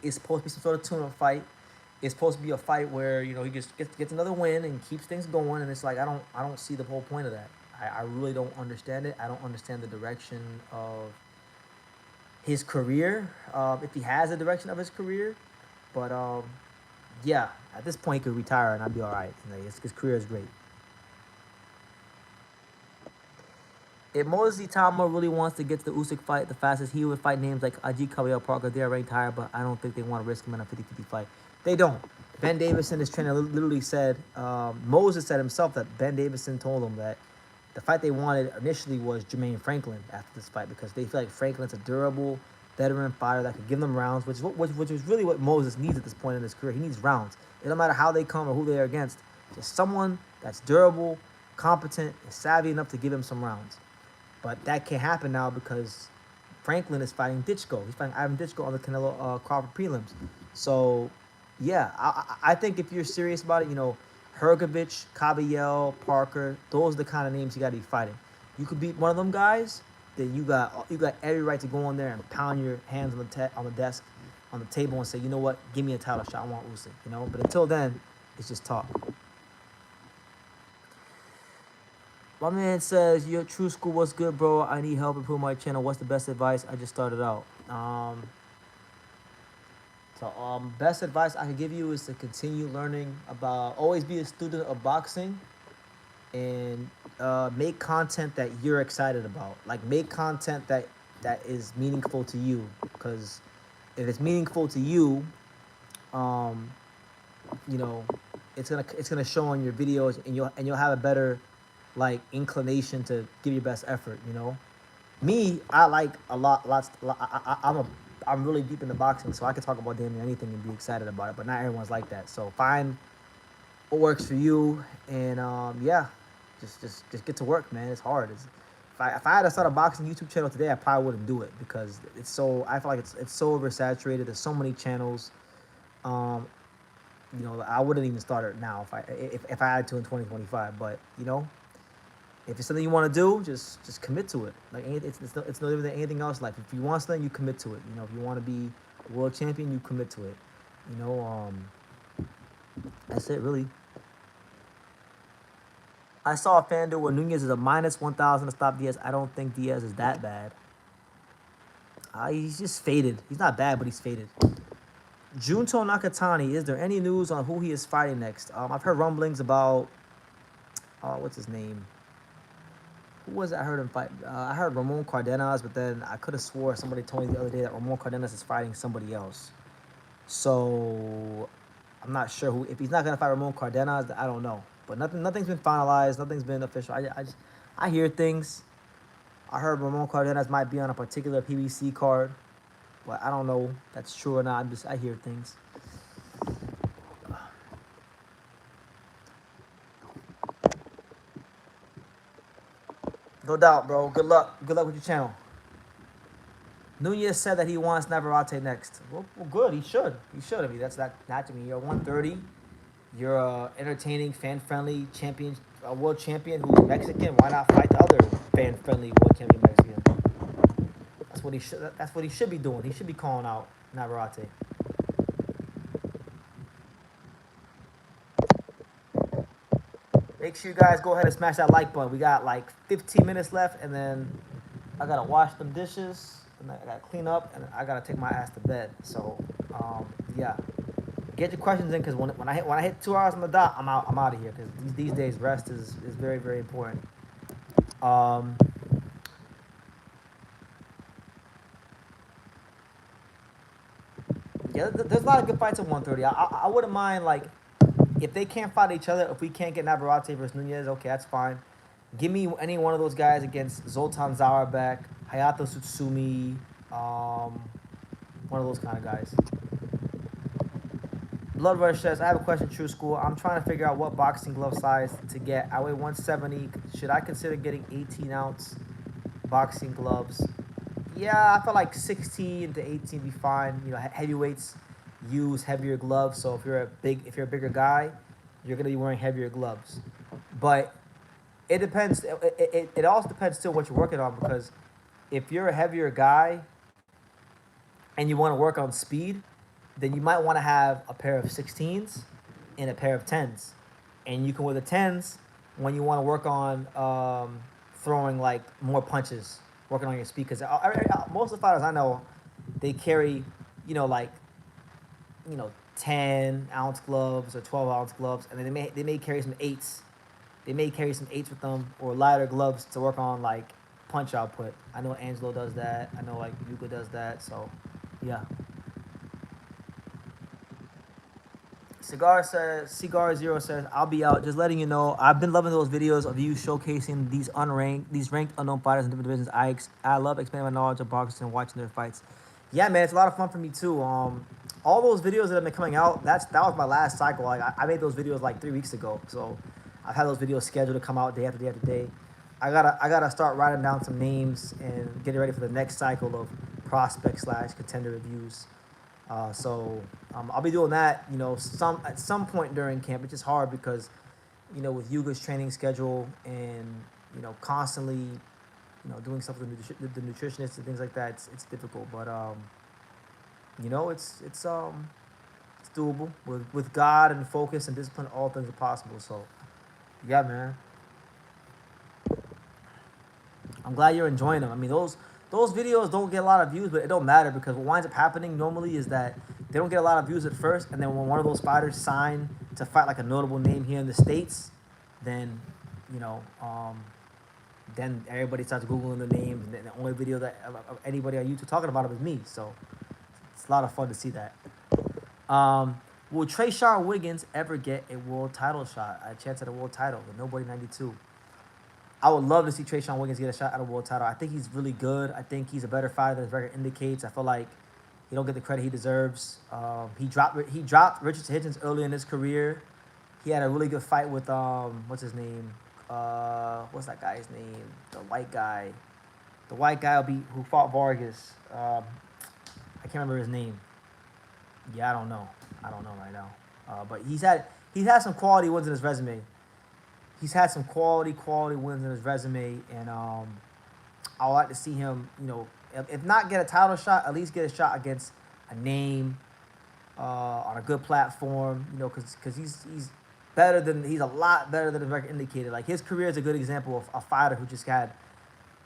is supposed to be some sort of tune-up fight. It's supposed to be a fight where, you know, he just gets another win and keeps things going. And it's like I don't see the whole point of that. I really don't understand it. I don't understand the direction of his career, if he has a direction of his career. But yeah, at this point, he could retire and I'd be all right. You know, his career is great. If Moses Tama really wants to get to the Usyk fight the fastest, he would fight names like Ajit Khalil Parker. They're ranked higher, but I don't think they want to risk him in a 50-50 fight. They don't. Ben Davison, his trainer, literally said, Moses said himself that Ben Davison told him that the fight they wanted initially was Jermaine Franklin after this fight because they feel like Franklin's a durable veteran fighter that could give them rounds, which is really what Moses needs at this point in his career. He needs rounds. It don't matter how they come or who they're against. Just someone that's durable, competent, and savvy enough to give him some rounds. But that can't happen now because Franklin is fighting Ditchko. He's fighting Ivan Ditchko on the Canelo Crawford prelims. So, yeah, I think if you're serious about it, you know, Hergovich, Caballel, Parker, those are the kind of names you got to be fighting. You could beat one of them guys, then you got every right to go in there and pound your hands on the desk, on the table, and say, you know what, give me a title shot. I want Usyk. You know, but until then, it's just talk. My man says, your true school, what's good, bro? I need help improve my channel. What's the best advice? I just started out. Best advice I can give you is to continue learning about, always be a student of boxing and make content that you're excited about. Like, make content that is meaningful to you. Because if it's meaningful to you, you know, it's gonna show on your videos, and you'll have a better like inclination to give your best effort. You know, me, I like a lot, lots. I'm really deep into boxing, so I can talk about damn near anything and be excited about it. But not everyone's like that. So find what works for you, and yeah, just get to work, man. It's hard. If I had to start a boxing YouTube channel today, I probably wouldn't do it because it's so. I feel like it's so oversaturated. There's so many channels. Um, you know, I wouldn't even start it now if I had to in 2025. But you know, if it's something you want to do, just commit to it. Like it's no different than anything else. Like if you want something, you commit to it. You know, if you want to be a world champion, you commit to it. You know, that's it really. I saw a FanDuel where Nunez is a minus 1,000 to stop Diaz. I don't think Diaz is that bad. He's just faded. He's not bad, but he's faded. Junto Nakatani, is there any news on who he is fighting next? I've heard rumblings about, what's his name? Who was it I heard him fight? I heard Ramon Cardenas, but then I could have swore somebody told me the other day that Ramon Cardenas is fighting somebody else. So I'm not sure who. If he's not gonna fight Ramon Cardenas, I don't know. But nothing's been finalized. Nothing's been official. I hear things. I heard Ramon Cardenas might be on a particular PBC card, but I don't know if that's true or not. I hear things. No doubt, bro. Good luck. Good luck with your channel. Nunez said that he wants Navarrete next. Well, good. He should. He should. I mean, that's not to me. You're 130. You're a entertaining, fan-friendly champion, a world champion who's Mexican. Why not fight the other fan-friendly world champion Mexican? That's what he should. That's what he should be doing. He should be calling out Navarrete. Make sure you guys go ahead and smash that like button. We got like 15 minutes left, and then I gotta wash them dishes, and I gotta clean up, and I gotta take my ass to bed. So, yeah, get your questions in because when I hit 2 hours on the dot, I'm out of here because these days rest is very, very important. Yeah, there's a lot of good fights at 130. I wouldn't mind like. If they can't fight each other, if we can't get Navarrete versus Nunez, okay, that's fine. Give me any one of those guys against Zoltan Zarabek, Hayato Tsutsumi, one of those kind of guys. Blood Rush says, I have a question, True School. I'm trying to figure out what boxing glove size to get. I weigh 170. Should I consider getting 18-ounce boxing gloves? Yeah, I feel like 16 to 18 be fine. You know, heavyweights use heavier gloves, so if you're a bigger guy, you're gonna be wearing heavier gloves. But it depends. It also depends still what you're working on, because if you're a heavier guy and you want to work on speed, then you might want to have a pair of 16s and a pair of 10s, and you can wear the 10s when you want to work on throwing like more punches, working on your speed. Because most of the fighters I know, they carry, like 10-ounce gloves or 12-ounce gloves, and then they may carry some eights. They may carry some eights with them or lighter gloves to work on like punch output. I know Angelo does that. I know like Yuka does that. So, yeah. Cigar Zero says, I'll be out. Just letting you know, I've been loving those videos of you showcasing these ranked unknown fighters in different divisions. I love expanding my knowledge of boxing and watching their fights. Yeah, man, it's a lot of fun for me too. All those videos that have been coming out, that was my last cycle. Like I made those videos like 3 weeks ago, so I've had those videos scheduled to come out day after day after day. I gotta start writing down some names and getting ready for the next cycle of prospect / contender reviews. So I'll be doing that, at some point during camp. It's just hard because, with Yuga's training schedule and, constantly, doing stuff with the nutritionists and things like that. It's difficult, but it's doable with God and focus and discipline. All things are possible. So, yeah, man. I'm glad you're enjoying them. I mean, those videos don't get a lot of views, but it don't matter because what winds up happening normally is that they don't get a lot of views at first, and then when one of those fighters sign to fight like a notable name here in the States, then then everybody starts Googling the names, and the only video that of anybody on YouTube talking about it is me. So it's a lot of fun to see that. Will Trayshawn Wiggins ever get a world title shot? A chance at a world title with Nobody 92. I would love to see Trayshawn Wiggins get a shot at a world title. I think he's really good. I think he's a better fighter than his record indicates. I feel like he don't get the credit he deserves. He dropped Richard Hitchens early in his career. He had a really good fight with what's his name? What's that guy's name? The white guy who fought Vargas. I can't remember his name. Yeah, I don't know right now. But he's had some quality wins in his resume. He's had some quality wins in his resume, and I would like to see him, if not get a title shot, at least get a shot against a name on a good platform, because he's a lot better than the record indicated. Like, his career is a good example of a fighter who just had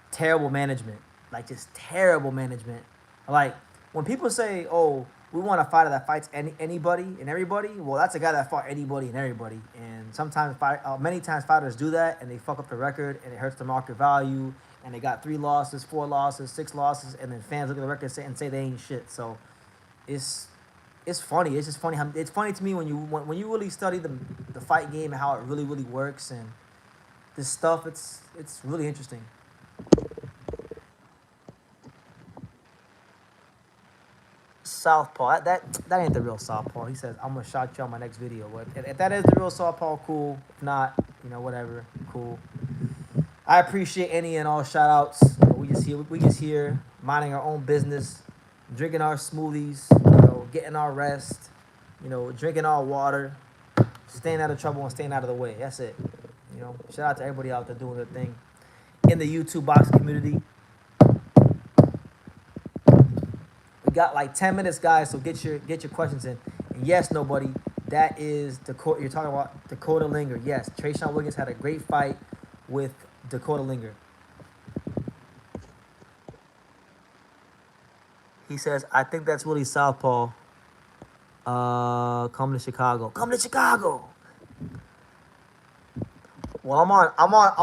terrible management, like just terrible management. Like, when people say, oh, we want a fighter that fights anybody and everybody, well, that's a guy that fought anybody and everybody. And many times fighters do that, and they fuck up the record, and it hurts the market value, and they got 3 losses, 4 losses, 6 losses, and then fans look at the record and say they ain't shit. So it's funny. It's just funny. It's funny to me when you really study the fight game and how it really, really works, and this stuff, it's really interesting. Southpaw. That ain't the real Southpaw. He says, I'm gonna shout you on my next video. But if that is the real Southpaw, cool. If not, whatever, cool. I appreciate any and all shout outs. We just here minding our own business, drinking our smoothies, getting our rest, drinking our water, staying out of trouble and staying out of the way. That's it. Shout out to everybody out there doing their thing in the YouTube boxing community. We got like 10 minutes, guys, so get your questions in. And yes, nobody, that is Dakota. You're talking about Dakota Linger. Yes, Trayshawn Wiggins had a great fight with Dakota Linger. He says, I think that's really Southpaw. Come to Chicago. Come to Chicago. Well, I'm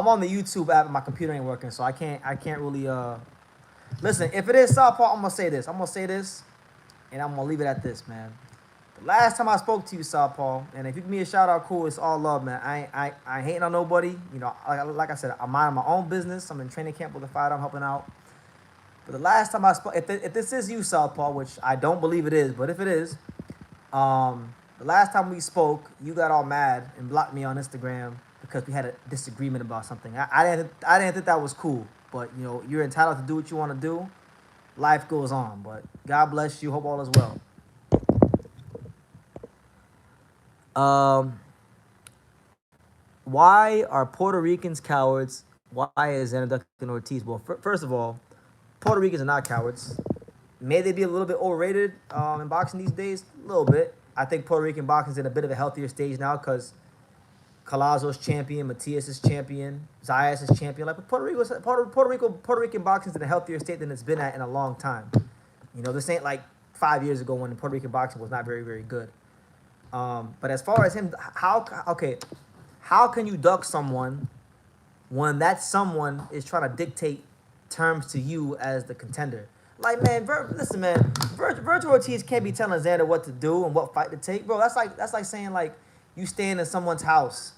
on the YouTube app and my computer ain't working, so I can't really listen. If it is Southpaw, I'm gonna say this, and I'm gonna leave it at this, man. The last time I spoke to you, Southpaw, and if you give me a shout out, cool. It's all love, man. I ain't hating on nobody. Like I said, I'm minding my own business. I'm in training camp with a fighter I'm helping out. But the last time I spoke, if this is you, Southpaw, which I don't believe it is, but if it is, the last time we spoke, you got all mad and blocked me on Instagram because we had a disagreement about something. I didn't think that was cool, but you're entitled to do what you want to do. Life goes on, but God bless you. Hope all is well. Why are Puerto Ricans cowards? Why is Underdogs Ortiz? Well, first of all, Puerto Ricans are not cowards. May they be a little bit overrated in boxing these days? A little bit. I think Puerto Rican boxing is in a bit of a healthier stage now because Collazo's champion, Matias is champion, Zayas is champion. Like Puerto Rican boxing is in a healthier state than it's been at in a long time. You know, this ain't like 5 years ago when Puerto Rican boxing was not very, very good. But as far as him, how can you duck someone when that someone is trying to dictate terms to you as the contender? Like, man, listen, man, Virgil Ortiz can't be telling Xander what to do and what fight to take, bro. That's like saying, like, you staying in someone's house,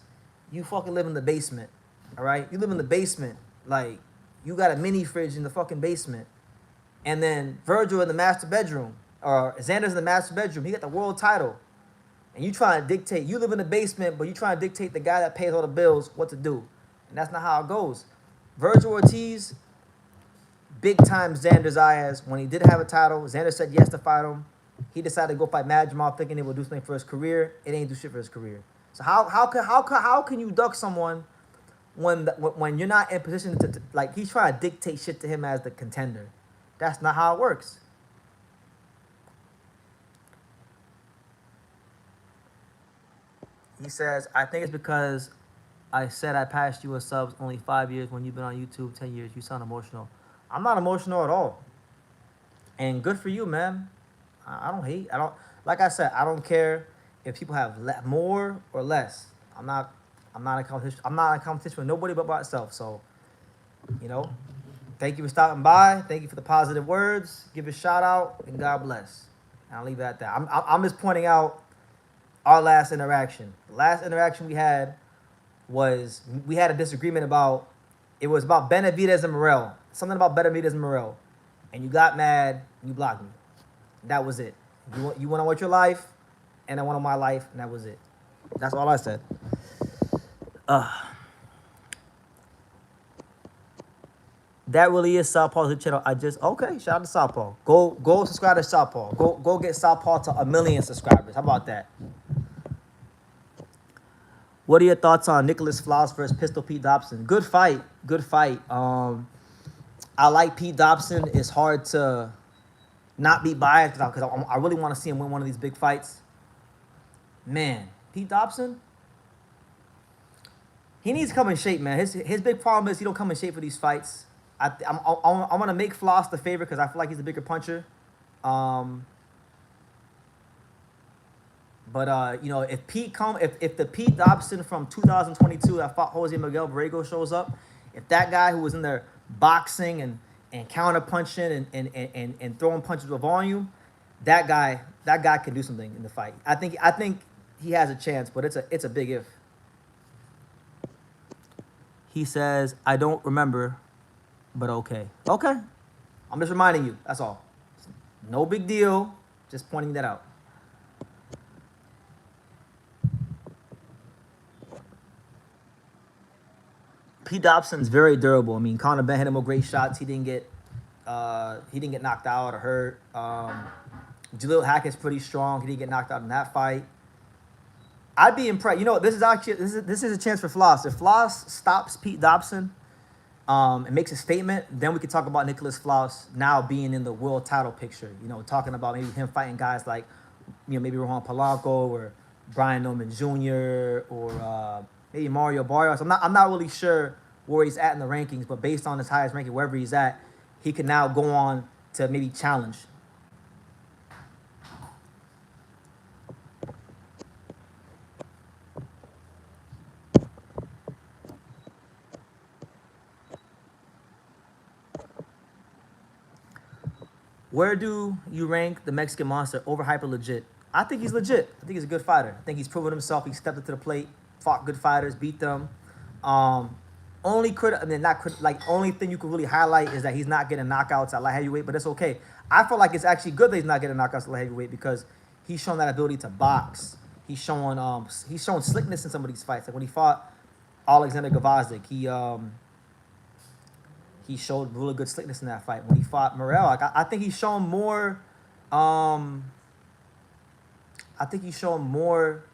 you fucking live in the basement, all right? You live in the basement, like, you got a mini fridge in the fucking basement, and then Virgil in the master bedroom, or Xander's in the master bedroom, he got the world title, and you trying to dictate, you live in the basement, but you trying to dictate the guy that pays all the bills what to do, and that's not how it goes. Virgil Ortiz, big time Xander Zayas. When he did have a title, Xander said yes to fight him. He decided to go fight Mad Jamal thinking it would do something for his career. It ain't do shit for his career. So how can you duck someone when you're not in position to like, he's trying to dictate shit to him as the contender? That's not how it works. He says, I think it's because I said I passed you a subs only 5 years when you've been on YouTube 10 years. You sound emotional. I'm not emotional at all. And good for you, man. I don't hate. Like I said, I don't care if people have more or less. I'm not in competition. I'm not in competition with nobody but myself. So, you know, thank you for stopping by. Thank you for the positive words. Give a shout out and God bless. And I'll leave it at that. I'm just pointing out our last interaction. The last interaction we had was we had a disagreement about, it was about Benavidez and Morrell. Something about Benavidez and Morrell. And you got mad and you blocked me. That was it. You went on with your life, and I went on my life, and that was it. That's all I said. That really is Southpaw's channel. Okay, shout out to Southpaw. Go subscribe to Southpaw. Go get Southpaw to 1 million subscribers. How about that? What are your thoughts on Nicholas Flowers versus Pistol Pete Dobson? Good fight. Good fight. I like Pete Dobson. It's hard to not be biased because I really want to see him win one of these big fights. Man, Pete Dobson, he needs to come in shape, man. His big problem is he don't come in shape for these fights. I'm gonna make Floss the favorite because I feel like he's a bigger puncher. But you know, if the Pete Dobson from 2022 that fought Jose Miguel Borrego shows up, if that guy who was in there boxing and counter punching and throwing punches with volume, that guy can do something in the fight. I think he has a chance, but it's a big if. He says, I don't remember, but okay. Okay. I'm just reminding you, that's all. No big deal, just pointing that out. Pete Dobson's very durable. I mean, Conor Ben hit him with great shots. He didn't get knocked out or hurt. Jaleel Hackett's pretty strong. He didn't get knocked out in that fight. I'd be impressed. You know, this is a chance for Floss. If Floss stops Pete Dobson, and makes a statement, then we could talk about Nicholas Floss now being in the world title picture. You know, talking about maybe him fighting guys like, you know, maybe Rohan Polanco or Brian Norman Jr. or maybe Mario Barrios. I'm not really sure where he's at in the rankings, but based on his highest ranking, wherever he's at, he can now go on to maybe challenge. Where do you rank the Mexican Monster? Overhyped or legit? I think he's legit. I think he's a good fighter. I think he's proven himself. He stepped up to the plate, fought good fighters, beat them. Only thing you could really highlight is that he's not getting knockouts at light heavyweight, but it's okay. I feel like it's actually good that he's not getting knockouts at light heavyweight because he's shown that ability to box. He's shown slickness in some of these fights. Like when he fought Alexander Gvozdyk, he showed really good slickness in that fight. When he fought Morrell, like I think he's shown more. I think he's shown more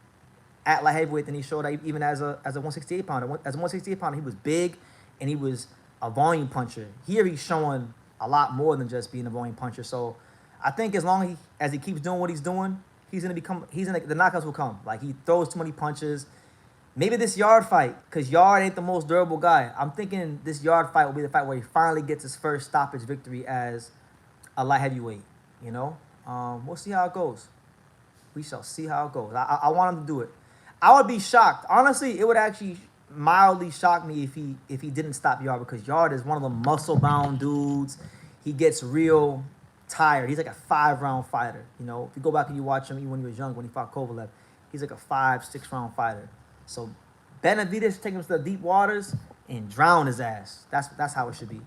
at light heavyweight than he showed even as a 168 pounder. As a 168 pounder, he was big and he was a volume puncher. Here he's showing a lot more than just being a volume puncher. So I think as long as he keeps doing what he's doing, the knockouts will come. Like he throws too many punches. Maybe this Yard fight, because Yard ain't the most durable guy. I'm thinking this Yard fight will be the fight where he finally gets his first stoppage victory as a light heavyweight. You know, we'll see how it goes. We shall see how it goes. I want him to do it. I would be shocked. Honestly, it would actually mildly shock me if he didn't stop Yard, because Yard is one of the muscle bound dudes. He gets real tired. He's like a 5-round fighter. You know, if you go back and you watch him even when he was young, when he fought Kovalev, he's like a 5-6 round fighter. So Benavidez take him to the deep waters and drown his ass. That's how it should be.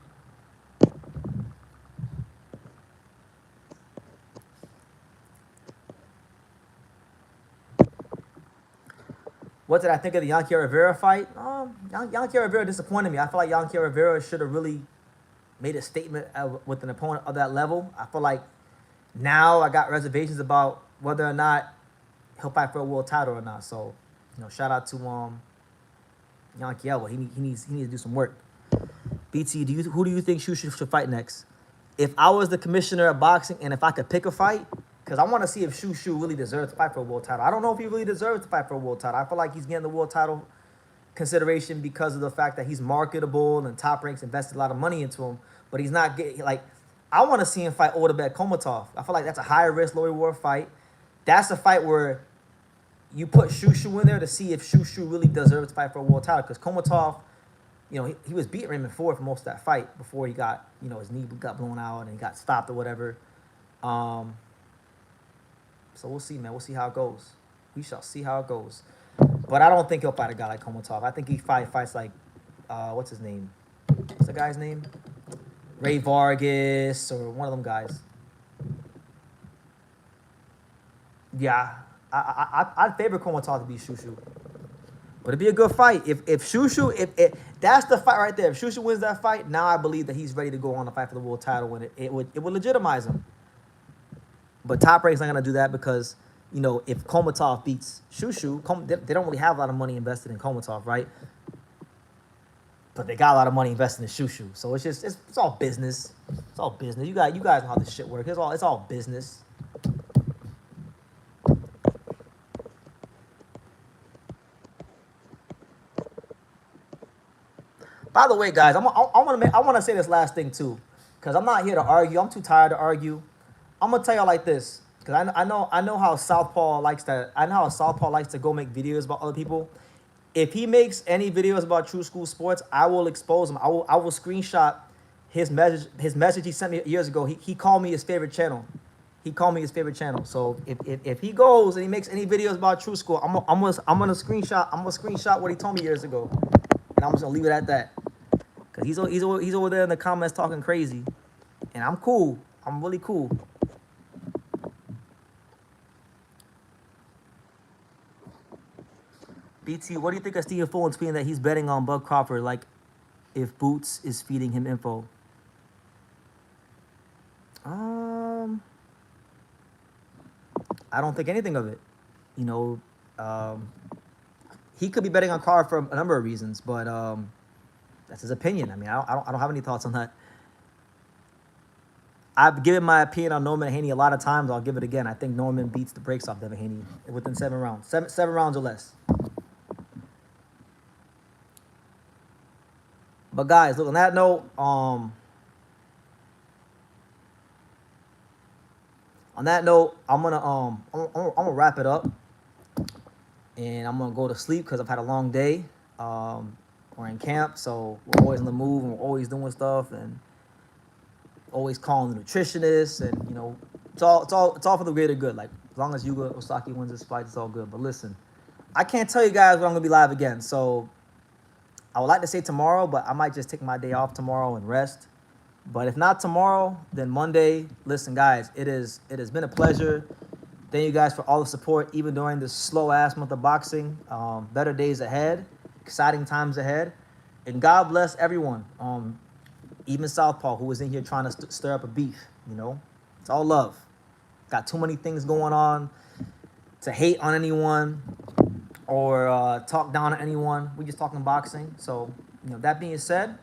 What did I think of the Yankee Rivera fight? Yankee Rivera disappointed me. I feel like Yankee Rivera should have really made a statement with an opponent of that level. I feel like now I got reservations about whether or not he'll fight for a world title or not. So, you know, shout out to Yankee Elba. He needs to do some work. BT, who do you think Shushu should fight next? If I was the commissioner of boxing and if I could pick a fight, because I want to see if Shushu really deserves to fight for a world title. I don't know if he really deserves to fight for a world title. I feel like he's getting the world title consideration because of the fact that he's marketable and Top Rank's invested a lot of money into him. But he's not getting, like, I want to see him fight Otabek Komatov. I feel like that's a high risk, low reward fight. That's a fight where you put Shushu in there to see if Shushu really deserves to fight for a world title. Because Komatov, you know, he was beating Raymond Ford for most of that fight before he got, you know, his knee got blown out and he got stopped or whatever. So we'll see, man. We'll see how it goes. We shall see how it goes. But I don't think he'll fight a guy like Komatov. I think he fights like, what's his name? What's the guy's name? Ray Vargas or one of them guys. Yeah, I'd favor Komatov to beat Shushu. But it'd be a good fight. If Shushu, if that's the fight right there. If Shushu wins that fight, now I believe that he's ready to go on to fight for the world title, and it would legitimize him. But Top Rank's not gonna do that because, you know, if Komatov beats Shushu, they don't really have a lot of money invested in Komatov, right? But they got a lot of money invested in Shushu, so it's all business. It's all business. You guys know how this shit works. It's all business. By the way, guys, I want to say this last thing too, because I'm not here to argue. I'm too tired to argue. I'm gonna tell y'all like this, because I know how Southpaw likes to. I know how Southpaw likes to go make videos about other people. If he makes any videos about True School Sports, I will expose him. I will screenshot his message he sent me years ago. He called me his favorite channel. He called me his favorite channel. So if he goes and he makes any videos about True School, I'm gonna screenshot what he told me years ago, and I'm just gonna leave it at that. Cause he's over there in the comments talking crazy, and I'm cool. I'm really cool. BT, what do you think of Stephen Fulton tweeting that he's betting on Bud Crawford, like if Boots is feeding him info? I don't think anything of it. You know, he could be betting on Crawford for a number of reasons, but that's his opinion. I mean, I don't have any thoughts on that. I've given my opinion on Norman Haney a lot of times. I'll give it again. I think Norman beats the brakes off Devin Haney within 7 rounds. Seven rounds or less. But guys, look, on that note, I'm gonna wrap it up, and I'm gonna go to sleep because I've had a long day. We're in camp, so we're always on the move and we're always doing stuff and always calling the nutritionist, and you know, it's all for the greater good. Like, as long as Yuga Osaki wins this fight, it's all good. But listen, I can't tell you guys when I'm gonna be live again, so I would like to say tomorrow, but I might just take my day off tomorrow and rest. But if not tomorrow, then Monday. Listen, guys, it has been a pleasure. Thank you guys for all the support, even during this slow-ass month of boxing. Better days ahead, exciting times ahead. And God bless everyone, even Southpaw, who was in here trying to stir up a beef. You know, it's all love. Got too many things going on to hate on anyone or talk down on anyone. We just talking boxing. So, you know, that being said,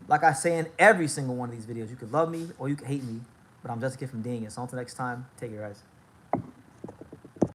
like I say in every single one of these videos, you could love me or you could hate me, but I'm JustAKidFromDania. So until next time, take care, guys.